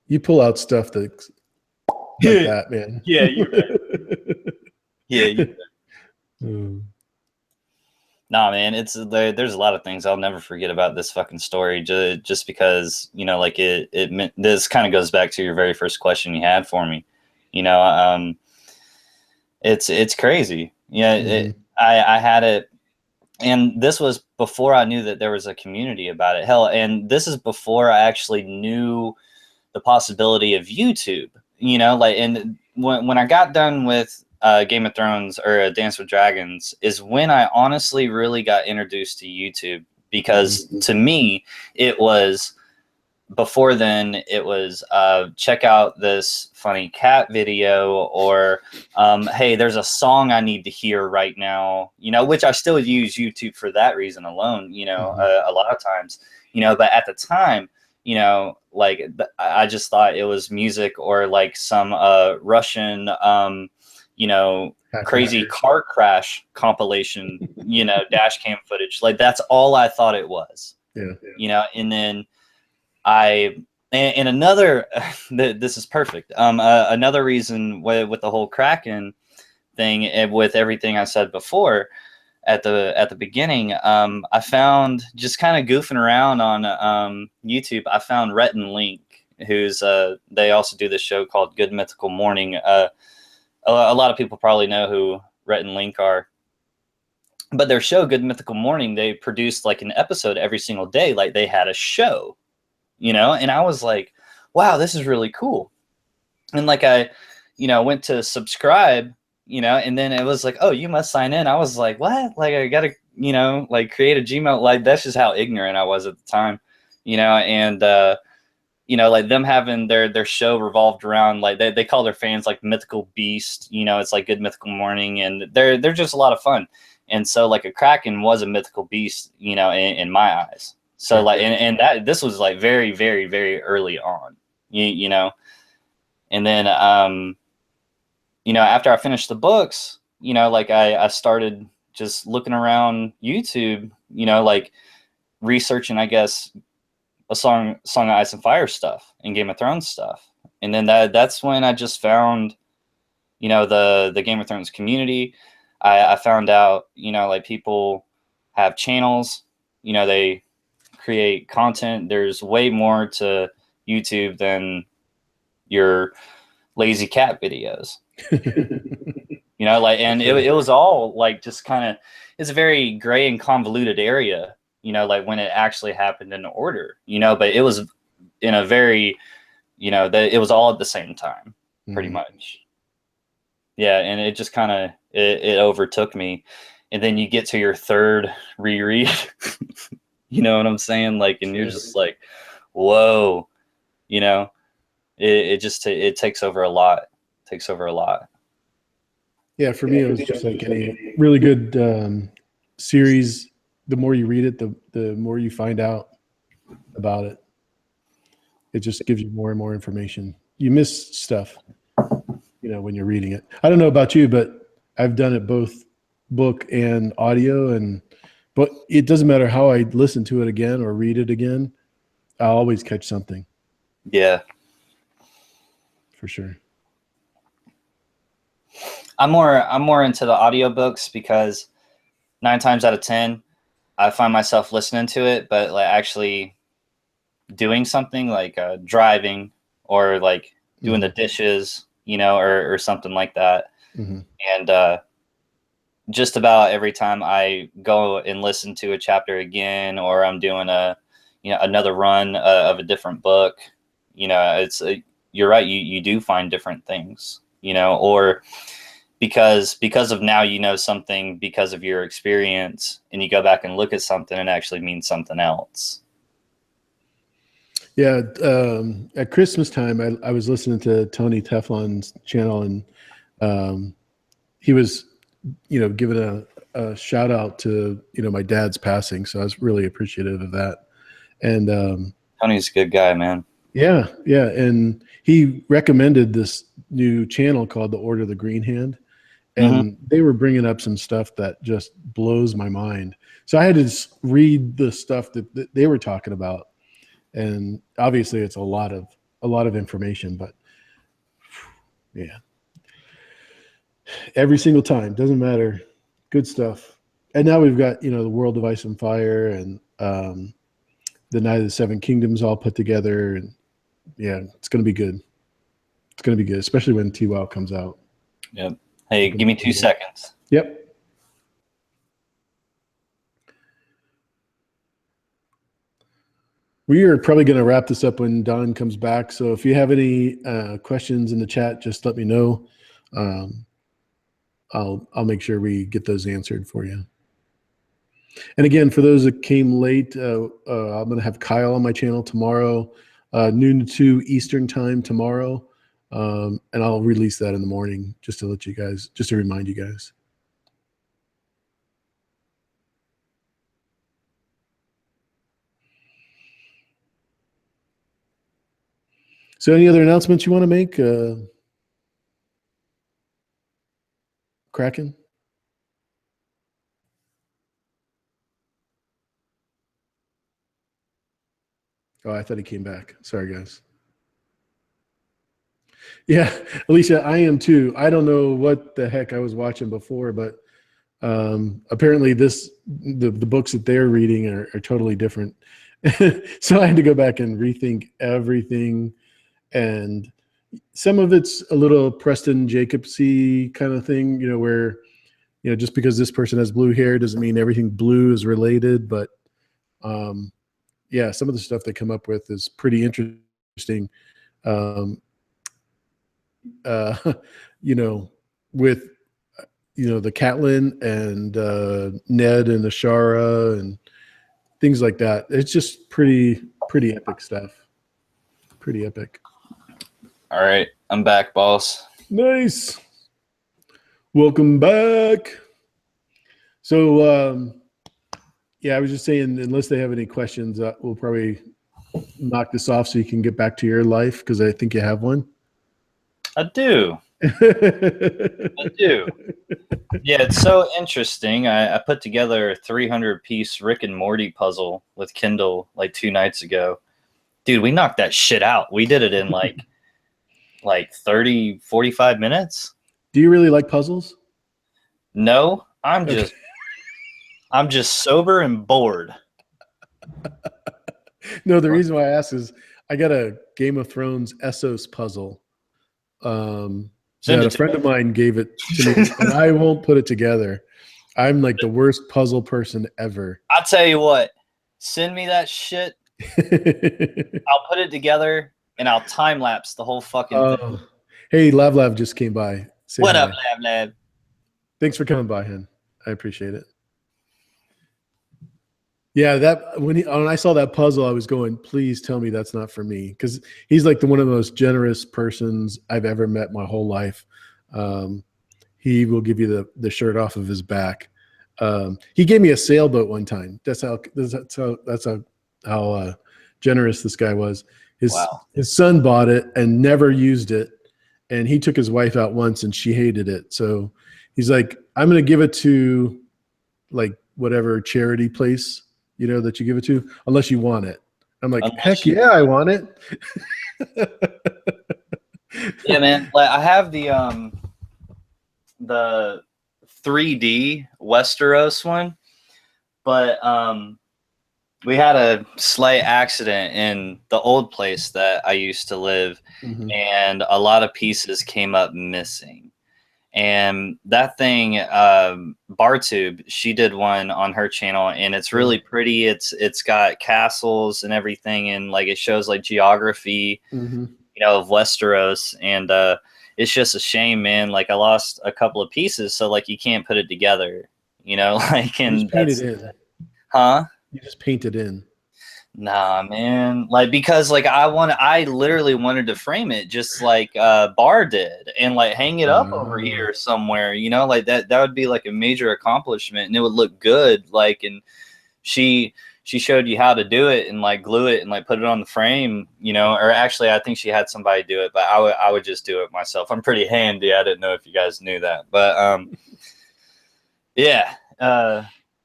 You pull out stuff that's like that, man. Yeah, you're right. Yeah, you're right. Nah, man, there's a lot of things I'll never forget about this fucking story. Just because, you know, like it meant, this kind of goes back to your very first question you had for me. You know, it's crazy. Yeah, I had it, and this was before I knew that there was a community about it. Hell, and this is before I actually knew the possibility of YouTube. You know, like, and when I got done with Game of Thrones or Dance with Dragons is when I honestly really got introduced to YouTube, because to me it was, before then it was check out this funny cat video, or hey, there's a song I need to hear right now, you know, which I still use YouTube for that reason alone, you know, a lot of times, you know, but at the time, you know, like I just thought it was music or like some Russian you know, crazy car crash compilation, you know, dash cam footage. Like that's all I thought it was. Yeah. You know, and then and another, this is perfect. Another reason with the whole Kraken thing, and with everything I said before at the beginning, I found, just kind of goofing around on YouTube, I found Rhett and Link, who's they also do this show called Good Mythical Morning. A lot of people probably know who Rhett and Link are, but their show Good Mythical Morning, they produced like an episode every single day, like they had a show, you know. And I was like, wow, this is really cool. And like I, you know, went to subscribe and then it was like, oh, you must sign in. I was like, what? Like, I gotta, like create a Gmail. Like, that's just how ignorant I was at the time, and like them having their show revolved around, like they call their fans like mythical beast, it's like Good Mythical Morning, and they're just a lot of fun. And so like a Kraken was a mythical beast, in my eyes. So like, and that this was like very, very, very early on, and then, after I finished the books, like I started just looking around YouTube, like researching, I guess, a song of Ice and Fire stuff and Game of Thrones stuff. And then that's when I just found, the Game of Thrones community. I found out, like people have channels, they create content. There's way more to YouTube than your lazy cat videos. Like, and it was all like just kind of, it's a very gray and convoluted area, like when it actually happened in order, but it was in a very, that it was all at the same time, pretty much. Yeah. And it just kind of, it overtook me. And then you get to your third reread, you know what I'm saying? Like, and you're just like, whoa, it takes over a lot. Yeah, for me, it was just like any really good series. The more you read it, the more you find out about it. It just gives you more and more information. You miss stuff, when you're reading it. I don't know about you, but I've done it both book and audio, but it doesn't matter how I listen to it again or read it again. I'll always catch something. Yeah, for sure. I'm more into the audiobooks because 9 times out of 10, I find myself listening to it, but like actually doing something like driving or like doing the dishes, or something like that. And just about every time I go and listen to a chapter again, or I'm doing another run of a different book, it's you're right. You do find different things, or because of now something because of your experience, and you go back and look at something and it actually means something else. Yeah, at Christmas time, I was listening to Tony Teflon's channel, and he was, giving a shout out to my dad's passing, so I was really appreciative of that. And Tony's a good guy, man. Yeah, and he recommended this new channel called The Order of the Green Hand. And they were bringing up some stuff that just blows my mind. So I had to read the stuff that they were talking about, and obviously it's a lot of information. But yeah, every single time, doesn't matter, good stuff. And now we've got the World of Ice and Fire and the Night of the Seven Kingdoms all put together, and yeah, it's going to be good. It's going to be good, especially when TWOW comes out. Yep. Hey, give me 2 seconds. Yep. We are probably going to wrap this up when Don comes back. So if you have any questions in the chat, just let me know. I'll make sure we get those answered for you. And again, for those that came late, I'm going to have Kyle on my channel tomorrow, noon to 2 Eastern time tomorrow. And I'll release that in the morning just to remind you guys. So any other announcements you want to make, Kraken? Oh, I thought he came back. Sorry, guys. Yeah, Alicia, I am too. I don't know what the heck I was watching before, but apparently the books that they're reading are totally different. So I had to go back and rethink everything, and some of it's a little Preston Jacobsy kind of thing, where just because this person has blue hair doesn't mean everything blue is related. But yeah, some of the stuff they come up with is pretty interesting. With the Catelyn and Ned and Ashara and things like that. It's just pretty epic stuff. Pretty epic. All right, I'm back, boss. Nice. Welcome back. So, yeah, I was just saying, unless they have any questions, we'll probably knock this off so you can get back to your life, because I think you have one. I do. I do. Yeah, it's so interesting. I put together a 300-piece Rick and Morty puzzle with Kindle like 2 nights ago. Dude, we knocked that shit out. We did it in like 30, 45 minutes. Do you really like puzzles? No, I'm just sober and bored. No, the reason why I ask is I got a Game of Thrones Essos puzzle. That a friend of mine gave it to me, and I won't put it together. I'm like the worst puzzle person ever. I'll tell you what, send me that shit. I'll put it together and I'll time lapse the whole fucking thing. Hey, Lav just came by. Say what hi. up, Lav? Thanks for coming by, Hen. I appreciate it. Yeah, that when I saw that puzzle, I was going, please tell me that's not for me, because he's like one of the most generous persons I've ever met my whole life. He will give you the shirt off of his back. He gave me a sailboat one time. That's how generous this guy was. His son bought it and never used it, and he took his wife out once and she hated it. So he's like, I'm going to give it to like whatever charity place that you give it to, unless you want it. I'm like, heck yeah, I want it. Yeah, man. Like, I have the 3D Westeros one, but we had a slight accident in the old place that I used to live, and a lot of pieces came up missing. And that thing, Bartube, she did one on her channel, and it's really pretty. It's got castles and everything, and like it shows like geography, of Westeros. And it's just a shame, man. Like I lost a couple of pieces, so like you can't put it together, like and just paint it in. Huh? You just paint it in. Nah, man. Like because like I literally wanted to frame it just like Bar did, and like hang it up over here somewhere, like that would be like a major accomplishment, and it would look good. Like, and she showed you how to do it and like glue it and like put it on the frame, or actually I think she had somebody do it, but I would just do it myself. I'm pretty handy. I didn't know if you guys knew that, but yeah.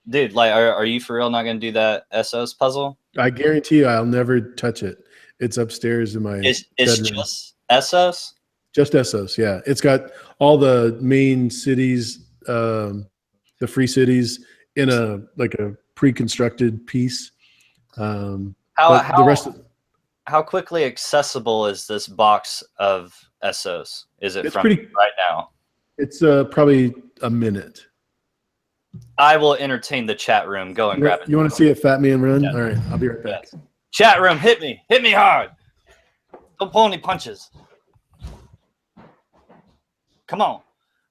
Dude, like, are you for real not going to do that Essos puzzle? I guarantee you I'll never touch it. It's upstairs in my It's bedroom. just Essos? Just Essos, yeah. It's got all the main cities, the free cities, in a pre-constructed piece. How quickly accessible is this box of Essos? Is it from right now? It's probably a minute. I will entertain the chat room. Go and grab it. You want to see a fat man run? Yeah. All right, I'll be right back. Yes. Chat room, hit me hard. Don't pull any punches. Come on,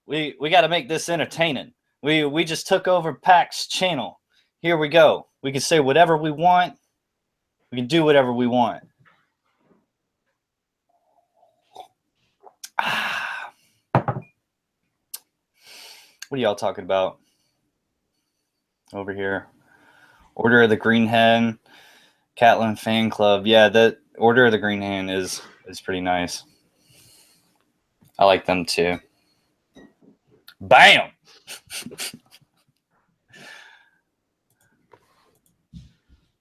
we got to make this entertaining. We just took over Pac's channel. Here we go. We can say whatever we want. We can do whatever we want. What are y'all talking about? Over here, Order of the Green Hen, Catelyn fan club. Yeah, the Order of the Green Hen is pretty nice. I like them too. Bam.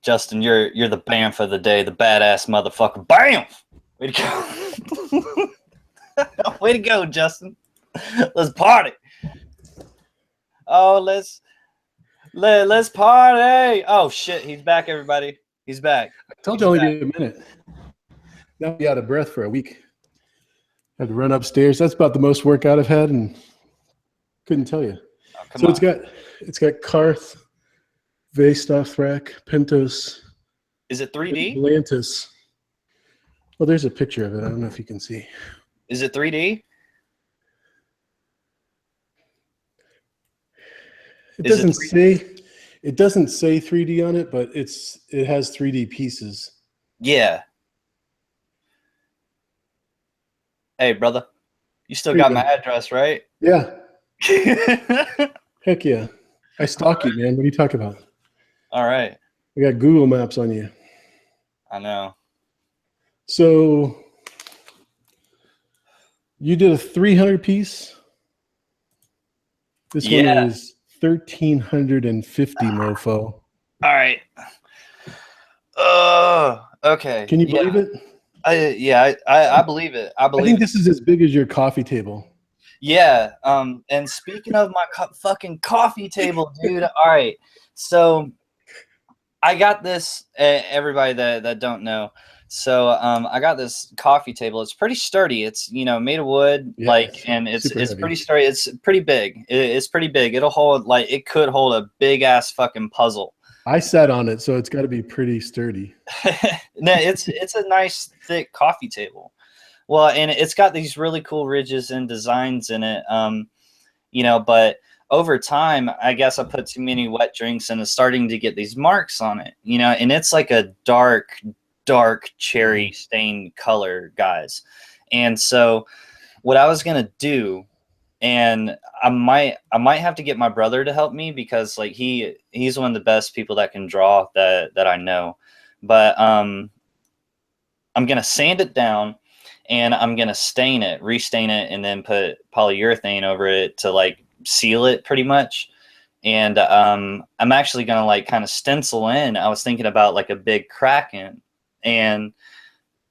Justin, you're the bamf of the day, the badass motherfucker. Bam. Way to go. Way to go, Justin. Let's party. Oh, let's party. Oh shit, he's back, everybody. He's back. I told you only be a minute. Now be out of breath for a week. Had to run upstairs. That's about the most workout I've had, and couldn't tell you. Oh, so on. It's got Karth, Vastothrak, Pentos. Is it 3D? Atlantis. Well, there's a picture of it. I don't know if you can see. Is it 3D? It Is it doesn't 3D? say it doesn't say 3D on it, but it has 3D pieces. Yeah. Hey, brother, you still There you got go. my address, right? Yeah. All Heck yeah. I stalk you, man. What are you talking about? right. I got Google Maps on you. I know. So you did a 300 piece. This one Yeah. is 1,350, mofo. All right. Oh, okay. Can you Yeah. believe it? I believe it. I I believe think it. this is as big as your coffee table. Yeah. And speaking of my fucking coffee table, dude. All right. So I got this. Everybody that don't know. So I got this coffee table. It's pretty sturdy. It's made of wood, Yeah, like, it's and it's super it's heavy. pretty sturdy. It's pretty big. It's pretty big. It'll hold like it could hold a big ass fucking puzzle. I sat on it, so it's got to be pretty sturdy. No, it's a nice thick coffee table. Well, and it's got these really cool ridges and designs in it. But over time, I guess I put too many wet drinks and it's starting to get these marks on it, and it's like a dark cherry stained color, guys. And so what I was going to do, and I might have to get my brother to help me because like he's one of the best people that can draw that I know. But I'm going to sand it down and I'm going to restain it, and then put polyurethane over it to like seal it pretty much. And I'm actually going to like kind of stencil in. I was thinking about like a big kraken and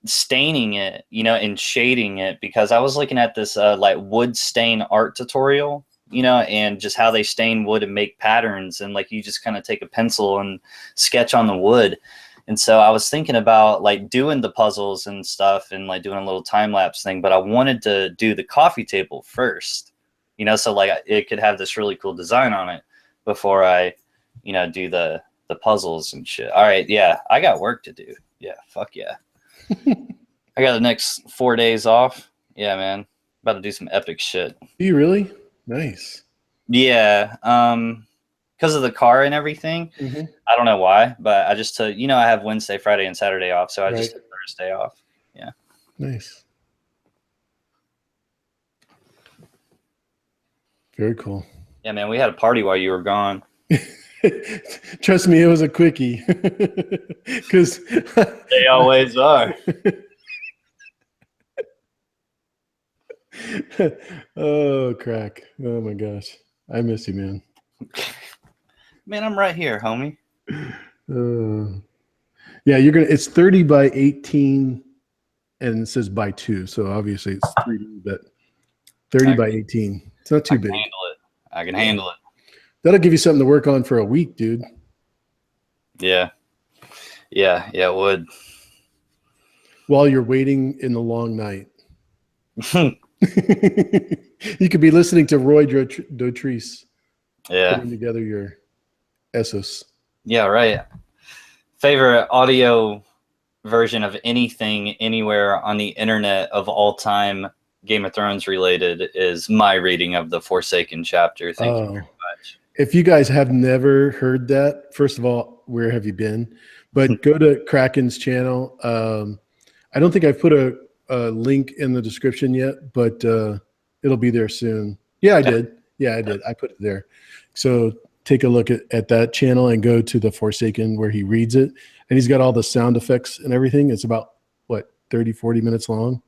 staining it, and shading it, because I was looking at this like wood stain art tutorial, and just how they stain wood and make patterns. And like you just kind of take a pencil and sketch on the wood. And so I was thinking about like doing the puzzles and stuff and like doing a little time lapse thing, but I wanted to do the coffee table first, so like it could have this really cool design on it before I, do the puzzles and shit. All right, yeah, I got work to do. Yeah, fuck yeah. I got the next 4 days off. Yeah, man, about to do some epic shit. Do you really? Nice. Yeah, because of the car and everything. Mm-hmm. I don't know why, but I just took, I have Wednesday, Friday, and Saturday off, so I Right. just took Thursday off. Yeah. Nice. Very cool. Yeah, man, we had a party while you were gone. Trust me, it was a quickie. Because They always are. oh, crack. Oh my gosh. I miss you, man. Man, I'm right here, homie. Yeah, it's 30 by 18 and it says by 2. So obviously it's 3D, but 30 by 18. It's not too big. I can handle it. That'll give you something to work on for a week, dude. Yeah, it would. While you're waiting in the long night. You could be listening to Roy Dotrice. Yeah. Putting together your ASOIAF. Yeah, right. Favorite audio version of anything anywhere on the internet of all time Game of Thrones related is my reading of the Forsaken chapter. Thank you very much. If you guys have never heard that, first of all, where have you been? But go to Kraken's channel. I don't think I've put a link in the description yet, but it'll be there soon. Yeah, I did. Yeah, I did. I put it there. So take a look at that channel and go to the Forsaken where he reads it. And he's got all the sound effects and everything. It's about, 30, 40 minutes long?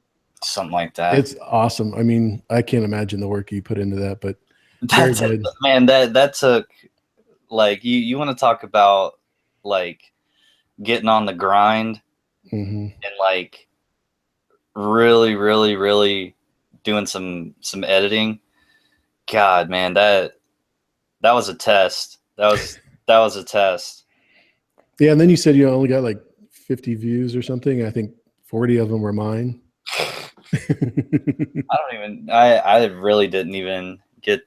Something like that. It's awesome. I mean, I can't imagine the work you put into that, but very good. Man, that took, like, you want to talk about, like, getting on the grind and, like, really, really, really doing some editing. God, man, that was a test. That was a test. Yeah, and then you said you only got like 50 views or something. I think 40 of them were mine. I really didn't even get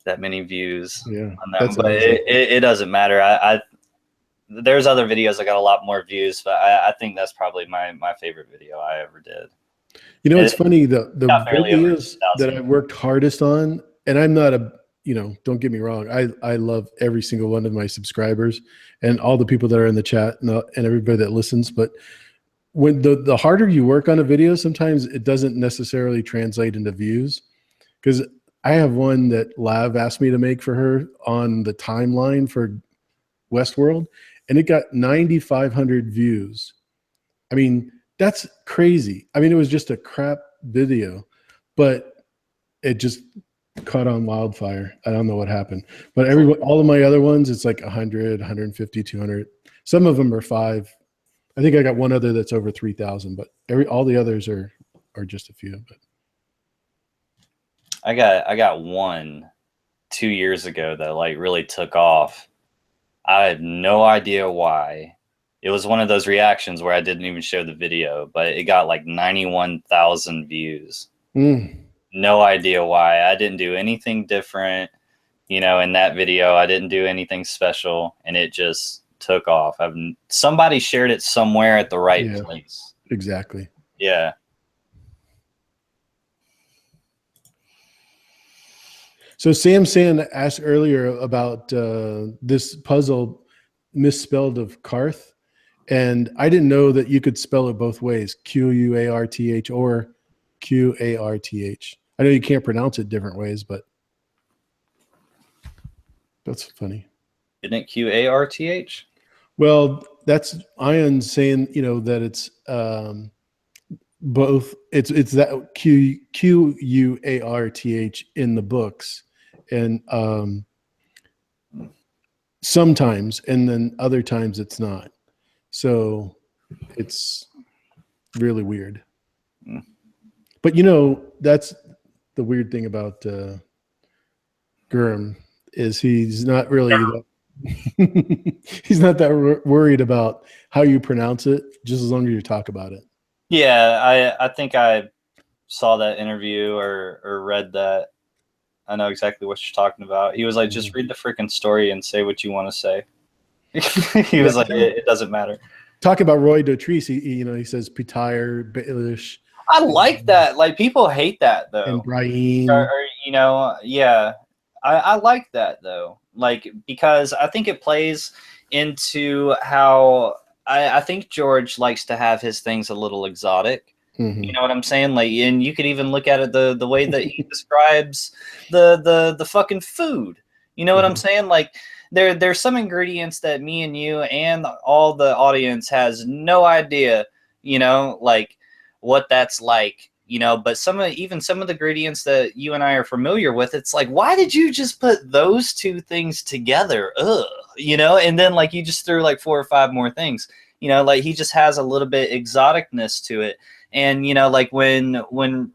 that many views on that, but it doesn't matter. There's other videos that got a lot more views, but I think that's probably my favorite video I ever did. It's funny, the videos that I worked hardest on, and I'm not don't get me wrong. I love every single one of my subscribers and all the people that are in the chat and everybody that listens. But when the harder you work on a video, sometimes it doesn't necessarily translate into views. Because I have one that Lav asked me to make for her on the timeline for Westworld, and it got 9,500 views. I mean, that's crazy. I mean, it was just a crap video, but it just caught on wildfire. I don't know what happened, but all of my other ones, it's like 100, 150, 200. Some of them are 5. I think I got one other that's over 3,000, but all the others are just a few. But I got one 2 years ago that like really took off. I have no idea why. It was one of those reactions where I didn't even show the video, but it got like 91,000 views. No idea why. I didn't do anything different, in that video. I didn't do anything special, and it just took off. Somebody shared it somewhere at the right place. Exactly. Yeah. So Sam Sand asked earlier about this puzzle misspelled of Karth. And I didn't know that you could spell it both ways, Quarth or Qarth. I know you can't pronounce it different ways, but that's funny. Isn't it Qarth? Well, that's Ian saying, that it's both. It's that Quarth in the books, and sometimes, and then other times it's not. So it's really weird. But that's the weird thing about Gurm is he's not really he's not that worried about how you pronounce it, just as long as you talk about it. Yeah, I think I saw that interview or read that. I know exactly what you're talking about. He was like, just read the freaking story and say what you want to say. He was like, it doesn't matter. Talking about Roy Dotrice, he says Pitire, Baelish. I like that. Like, people hate that though. And Brian. Yeah. I like that though. Like, because I think it plays into how I think George likes to have his things a little exotic. Mm-hmm. You know what I'm saying? Like, and you could even look at it the way that he describes the fucking food. You know what I'm saying? Like, there's some ingredients that me and you and all the audience has no idea, like what that's like, but some of the ingredients that you and I are familiar with, it's like, why did you just put those two things together? Ugh, and then like you just threw like 4 or 5 more things, like he just has a little bit exoticness to it. And, like when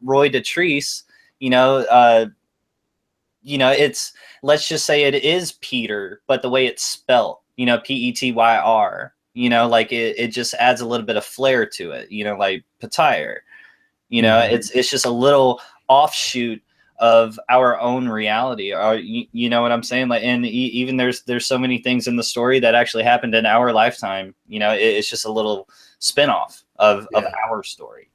Roy Dotrice, it's, let's just say it is Peter, but the way it's spelt, Petyr, like it just adds a little bit of flair to it, like Pitire, it's just a little offshoot of our own reality. Or, you know what I'm saying? Like, and even there's so many things in the story that actually happened in our lifetime. It's just a little spinoff of our story,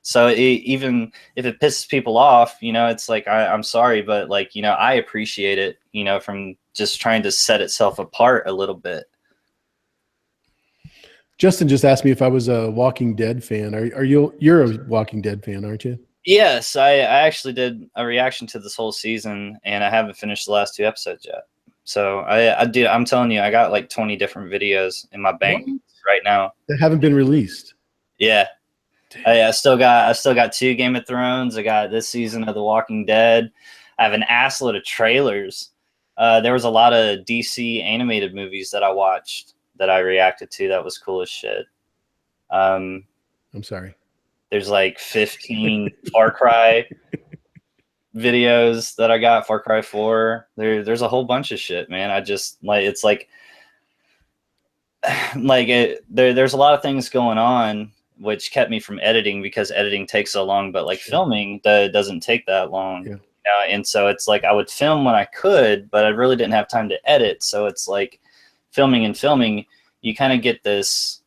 So even if it pisses people off, it's like, I'm sorry, but like, I appreciate it, from just trying to set itself apart a little bit. Justin just asked me if I was a Walking Dead fan. You're a Walking Dead fan, aren't you? Yes, I actually did a reaction to this whole season, and I haven't finished the last 2 episodes yet. So I'm telling you, I got like 20 different videos in my bank right now that haven't been released. Yeah. I still got 2 Game of Thrones. I got this season of The Walking Dead. I have an assload of trailers. There was a lot of DC animated movies that I watched that I reacted to. That was cool as shit. I'm sorry. There's like 15 Far Cry videos that I got. Far Cry 4. There's a whole bunch of shit, man. I just like, it's like there's a lot of things going on, which kept me from editing because editing takes so long, but like filming doesn't take that long. Yeah. And so it's like I would film when I could, but I really didn't have time to edit. So it's like filming, you kind of get this,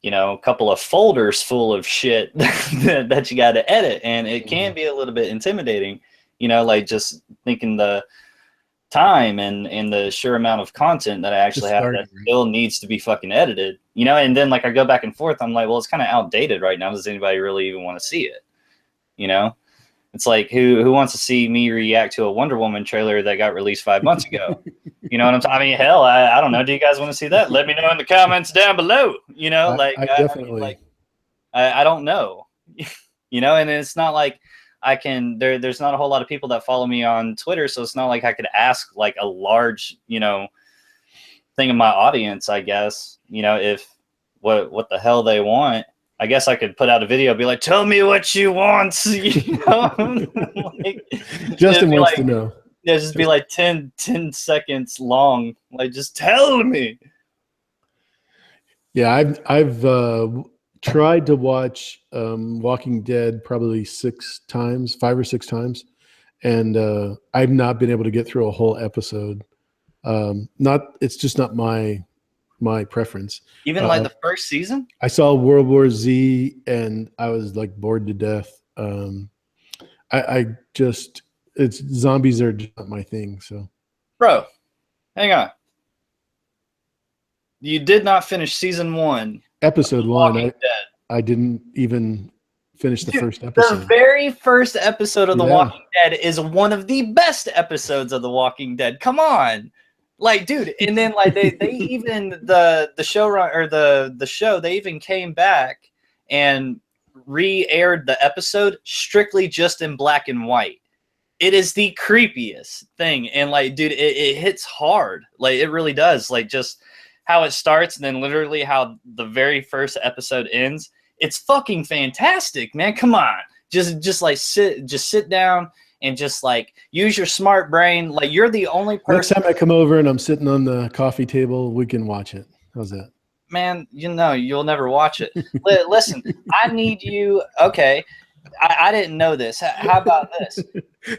a couple of folders full of shit that you got to edit. And it can be a little bit intimidating, You know, like just thinking the time and the sheer amount of content that I actually have that still needs to be fucking edited, you know. And then like I go back and forth, I'm like, well, it's kind of outdated right now. Does anybody really even want to see it? You know, it's like who wants to see me react to a Wonder Woman trailer that got released 5 months ago? You know what I'm talking? I mean, hell, I don't know. Do you guys want to see that? Let me know in the comments down below. You know, like I definitely I don't know. You know, and it's not like I can there's not a whole lot of people that follow me on Twitter, so it's not like I could ask like a large, you know, thing of my audience, I guess, you know, if what the hell they want. I guess I could put out a video, be like, tell me what you want, you know. Like, Justin wants to know. Yeah, just be like 10 seconds long, like just tell me. Yeah, I've tried to watch Walking Dead probably 5 or 6 times, and I've not been able to get through a whole episode. It's just not my preference. Even like the first season? I saw World War Z and I was like bored to death. It's zombies are just not my thing. So, bro, hang on. You did not finish season 1. Episode 1. I didn't even finish the first episode. The very first episode of The Walking Dead is one of the best episodes of The Walking Dead. Come on. Like, dude, and then like they even the showrunner or the show, they even came back and re-aired the episode strictly just in black and white. It is the creepiest thing, and like, dude, it hits hard. Like, it really does. Like, just how it starts and then literally how the very first episode ends. It's fucking fantastic, man. Come on. Just like sit down and just like use your smart brain. Like, you're the only person. Next time I come over and I'm sitting on the coffee table, we can watch it. How's that? Man, you know, you'll never watch it. Listen, I need you. Okay. I didn't know this. How about this?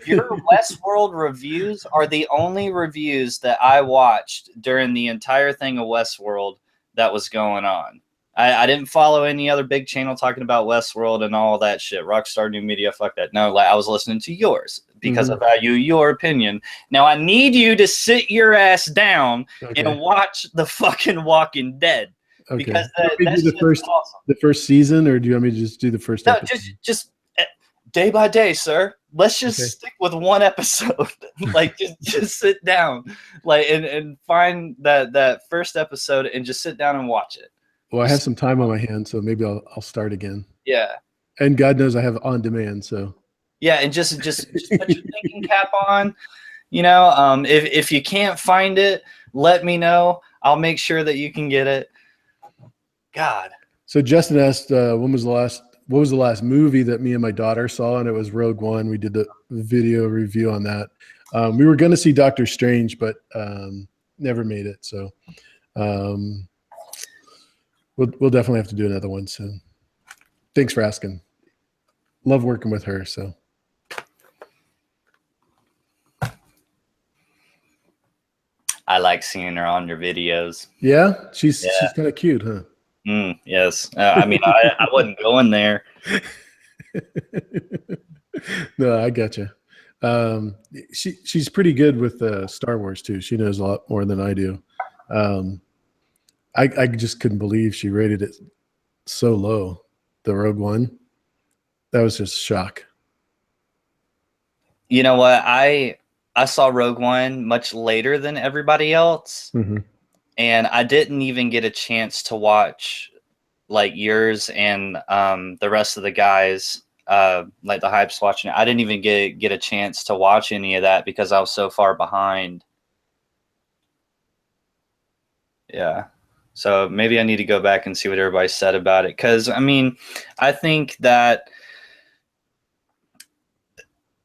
Your Westworld reviews are the only reviews that I watched during the entire thing of Westworld that was going on. I didn't follow any other big channel talking about Westworld and all that shit. Rockstar New Media, fuck that. No, like, I was listening to yours because I value your opinion. Now I need you to sit your ass down and watch the fucking Walking Dead. Okay. Because that's awesome. The first season, or do you want me to just do the first episode? Just day by day, sir. Let's just stick with one episode. Like, just sit down, like, and find that first episode and just sit down and watch it. Well, I have some time on my hands, so maybe I'll start again. Yeah. And God knows I have on demand, so. Yeah, and just put your thinking cap on. You know, if you can't find it, let me know. I'll make sure that you can get it. God. So Justin asked, what was the last movie that me and my daughter saw? And it was Rogue One. We did the video review on that. We were going to see Doctor Strange, but never made it. So we'll definitely have to do another one soon. Thanks for asking. Love working with her. So. I like seeing her on your videos. Yeah, she's kind of cute, huh? Yes. I mean, I wasn't going there. No, I gotcha. She's pretty good with Star Wars too. She knows a lot more than I do. I just couldn't believe she rated it so low. The Rogue One. That was just shock. You know what? I saw Rogue One much later than everybody else. Mm-hmm. And I didn't even get a chance to watch like yours and the rest of the guys, like the Hype's watching it. I didn't even get a chance to watch any of that because I was so far behind. Yeah. So maybe I need to go back and see what everybody said about it. Because, I mean, I think that,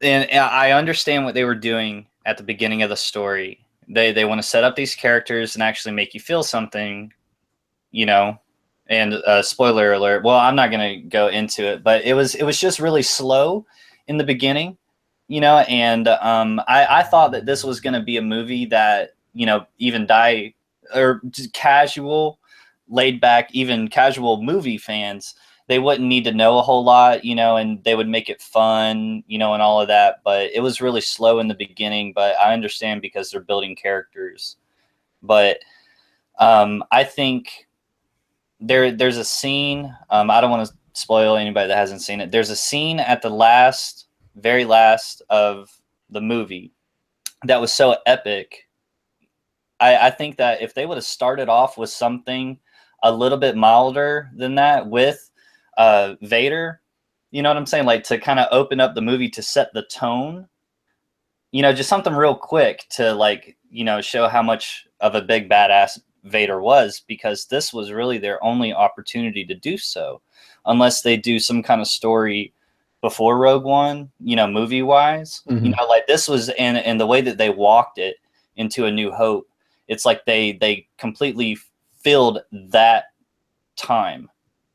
and I understand what they were doing at the beginning of the story. They want to set up these characters and actually make you feel something, you know. And spoiler alert. Well, I'm not going to go into it, but it was just really slow in the beginning, you know. And I thought that this was going to be a movie that, you know, even just casual, laid back, even casual movie fans, they wouldn't need to know a whole lot, you know, and they would make it fun, you know, and all of that. But it was really slow in the beginning, but I understand because they're building characters. But I think there's a scene, I don't want to spoil anybody that hasn't seen it. There's a scene at the very last of the movie that was so epic. I think that if they would have started off with something a little bit milder than that with Vader, you know what I'm saying? Like to kind of open up the movie to set the tone, you know, just something real quick to like, you know, show how much of a big badass Vader was, because this was really their only opportunity to do so, unless they do some kind of story before Rogue One, you know, movie wise, you know, like this was in the way that they walked it into A New Hope. It's like they completely filled that time.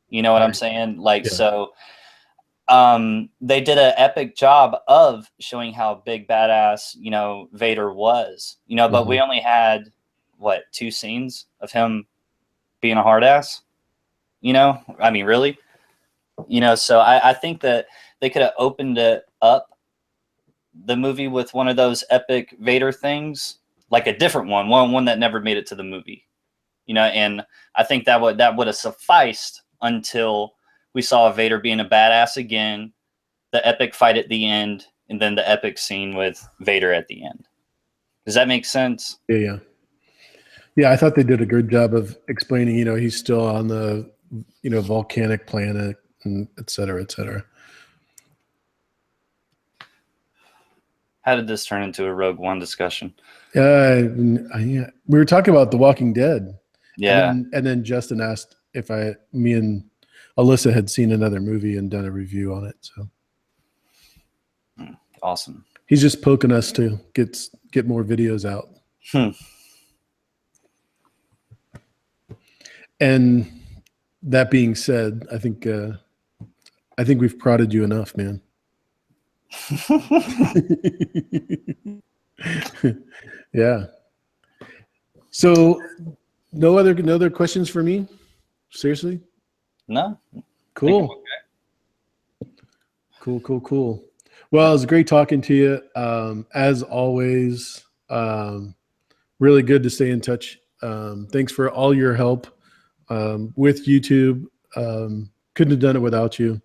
You know what I'm saying? Like, so they did an epic job of showing how big badass, you know, Vader was, you know, but we only had what, 2 scenes of him being a hard ass, you know, I mean, really, you know, so I think that they could have opened it up, the movie, with one of those epic Vader things, like a different one that never made it to the movie, you know, and I think that would have sufficed until we saw Vader being a badass again, the epic fight at the end, and then the epic scene with Vader at the end. Does that make sense? Yeah. Yeah, I thought they did a good job of explaining, you know, he's still on the, you know, volcanic planet, and et cetera, et cetera. How did this turn into a Rogue One discussion? Yeah, we were talking about The Walking Dead. Yeah. And then Justin asked if me and Alyssa had seen another movie and done a review on it. So awesome. He's just poking us to get more videos out. And that being said, I think we've prodded you enough, man. Yeah. So no other questions for me? Seriously? No. Cool. Cool. Well, it was great talking to you. As always, really good to stay in touch. Thanks for all your help with YouTube. Couldn't have done it without you,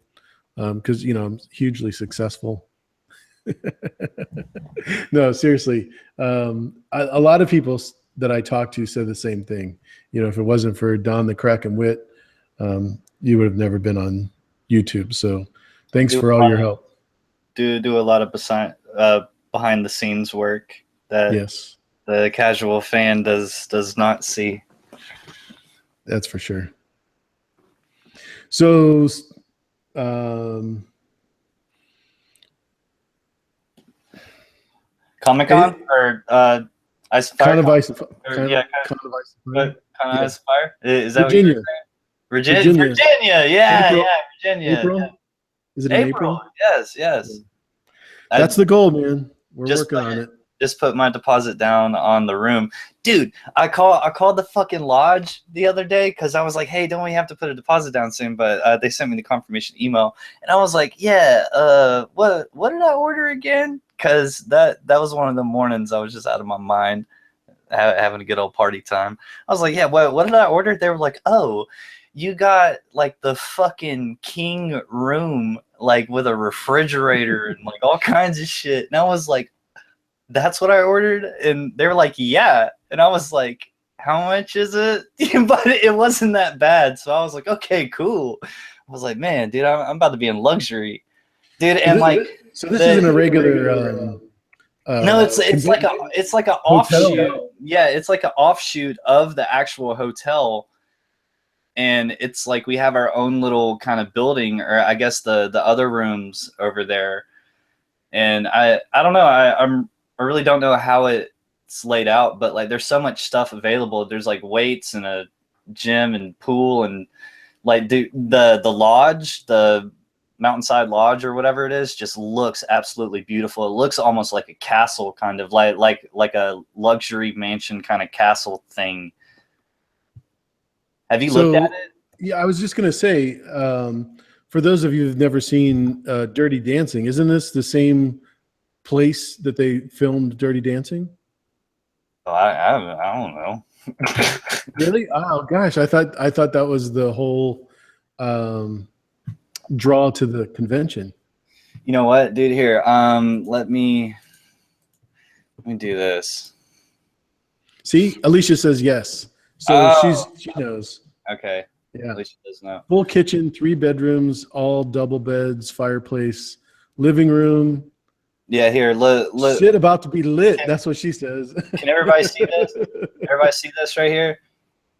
because you know I'm hugely successful. No, seriously. A lot of people that I talked to said the same thing. You know, if it wasn't for Don the Kraken Witt, you would have never been on YouTube. So thanks for all your help. Do a lot of behind the scenes work that the casual fan does not see. That's for sure. So Comic-Con or Ice Fire? Kind of Ice Fire. Is that Virginia? Virginia. Yeah, April. Virginia. April? Yeah. Is it in April? Yes. That's the goal, man. We're working on it. Just put my deposit down on the room. Dude, I called the fucking lodge the other day because I was like, hey, don't we have to put a deposit down soon? But they sent me the confirmation email. And I was like, yeah, what did I order again? Because that was one of the mornings I was just out of my mind, having a good old party time. I was like, yeah, what did I order? They were like, oh, you got like the fucking king room, like with a refrigerator and like all kinds of shit. And I was like, that's what I ordered? And they were like, yeah. And I was like, how much is it? But it wasn't that bad. So I was like, okay, cool. I was like, man, dude, I'm about to be in luxury, dude. And so this isn't a regular. No, it's like an offshoot. Yeah, it's like an offshoot of the actual hotel. And it's like we have our own little kind of building, or I guess the other rooms over there. And I don't know. I really don't know how it's laid out, but like there's so much stuff available. There's like weights and a gym and pool, and like the lodge, the Mountainside Lodge or whatever it is, just looks absolutely beautiful. It looks almost like a castle, kind of like a luxury mansion kind of castle thing. Have you looked at it? Yeah, I was just gonna say, for those of you who've never seen Dirty Dancing, isn't this the same place that they filmed Dirty Dancing? Oh, I don't know. Really? Oh gosh, I thought that was the whole draw to the convention. You know what, dude? Here, let me do this. See, Alicia says yes, so Oh, she knows. okay. Yeah, At least she does know. full kitchen, 3 bedrooms, all double beds, fireplace, living room. Yeah, here. Shit about to be lit. That's what she says. Can everybody see this? Everybody see this right here?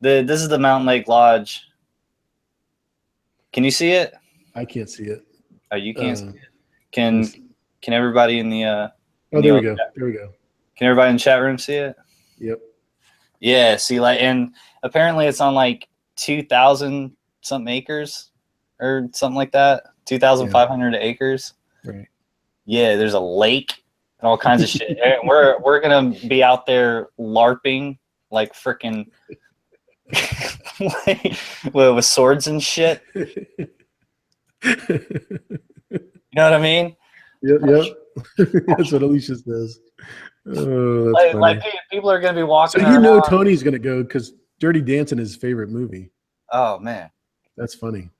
This is the Mountain Lake Lodge. Can you see it? I can't see it. Oh, you can't see it. Can everybody in the oh, there we go. There we go. Can everybody in the chat room see it? Yep. Yeah, see, like, and apparently it's on like 2,000 something acres or something like that. 2,500 acres. Right. Yeah, there's a lake and all kinds of shit. And we're gonna be out there LARPing like freaking like, with swords and shit. You know what I mean? Yep. That's what Alicia says. Oh, that's funny. Like people are gonna be walking. So you know Tony's gonna go because Dirty Dancing is his favorite movie. Oh man, that's funny.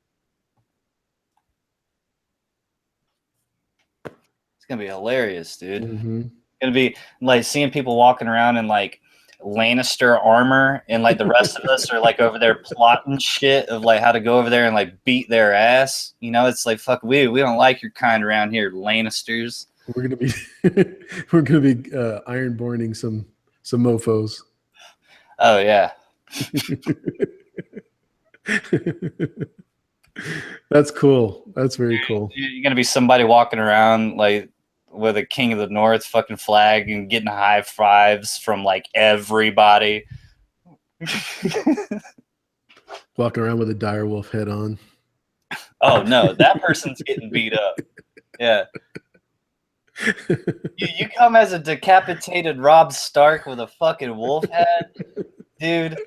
It's gonna be hilarious, dude. Mm-hmm. It's gonna be like seeing people walking around in like Lannister armor, and like the rest of us are like over there plotting shit of like how to go over there and like beat their ass. You know, it's like fuck, we don't like your kind around here, Lannisters. We're gonna be ironborning some mofos. Oh yeah. That's cool. That's very cool. You're gonna be somebody walking around like with a King of the North fucking flag and getting high fives from like everybody. Walking around with a direwolf head on. Oh no, that person's getting beat up. Yeah. You come as a decapitated Robb Stark with a fucking wolf head, dude.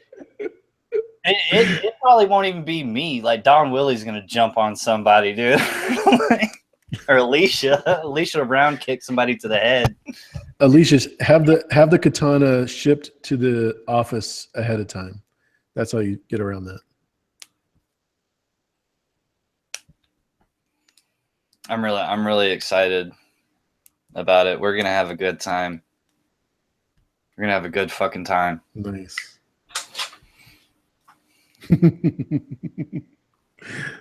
It probably won't even be me. Like Don Willie's gonna jump on somebody, dude. Or Alicia Brown kick somebody to the head. Alicia, have the katana shipped to the office ahead of time. That's how you get around that. I'm really excited about it. We're gonna have a good time. We're gonna have a good fucking time. Nice.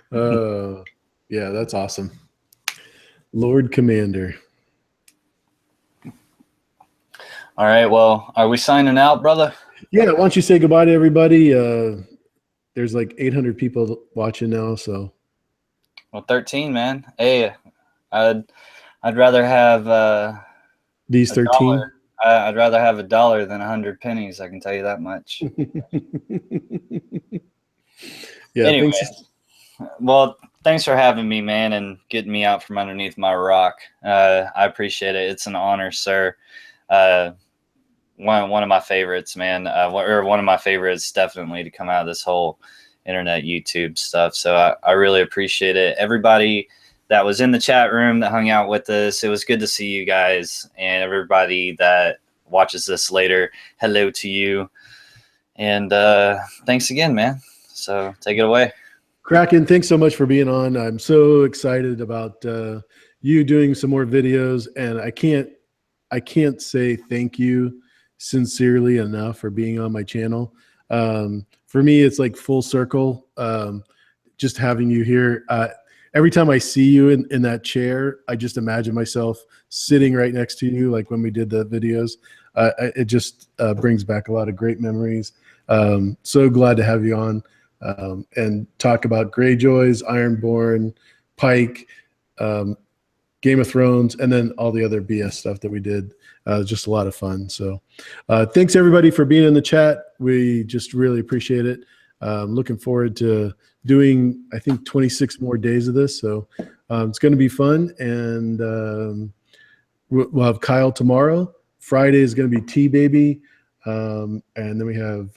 Yeah, that's awesome. Lord Commander. All right, well, are we signing out, brother? Yeah, why don't you say goodbye to everybody? There's like 800 people watching now, so. Well, 13, man. Hey, I'd rather have these 13. I'd rather have $1 than 100 pennies. I can tell you that much. Yeah. Anyway, thanks. Well, thanks for having me, man, and getting me out from underneath my rock. I appreciate it. It's an honor, sir. One of my favorites, man. Or one of my favorites, definitely, to come out of this whole internet YouTube stuff. So I really appreciate it. Everybody that was in the chat room that hung out with us, it was good to see you guys, and everybody that watches this later, hello to you. And thanks again, man. So take it away. Kraken, thanks so much for being on. I'm so excited about you doing some more videos, and I can't say thank you sincerely enough for being on my channel. For me, it's like full circle. Just having you here. Every time I see you in that chair, I just imagine myself sitting right next to you, like when we did the videos. It just brings back a lot of great memories. So glad to have you on and talk about Greyjoys, Ironborn, Pike, Game of Thrones, and then all the other BS stuff that we did. Just a lot of fun. So thanks everybody for being in the chat. We just really appreciate it. Looking forward to doing, I think, 26 more days of this. So it's going to be fun. And we'll have Kyle tomorrow. Friday is going to be T-Baby. And then we have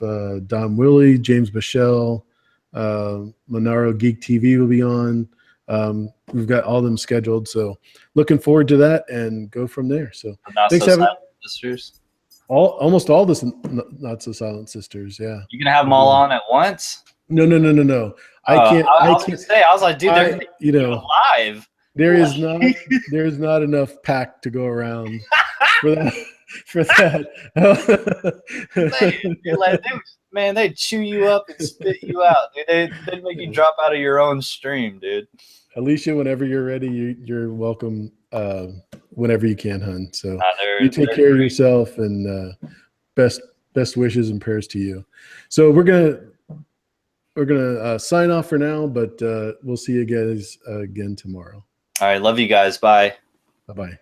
Don Willie, James Michelle, Monaro Geek TV will be on. we've got all them scheduled. So looking forward to that and go from there. So Not thanks, so having silent sisters. almost all this Not So Silent Sisters. Yeah. You gonna have them all on at once? No. I can't. I was gonna say. I was like, dude, they're you know, alive. there is not enough pack to go around for that. For that. Man, they chew you up and spit you out. Dude. They make you drop out of your own stream, dude. Alicia, whenever you're ready, you're welcome. Whenever you can, hun. So you take care of yourself, and best wishes and prayers to you. So we're gonna sign off for now, but we'll see you guys again tomorrow. All right, love you guys. Bye. Bye-bye.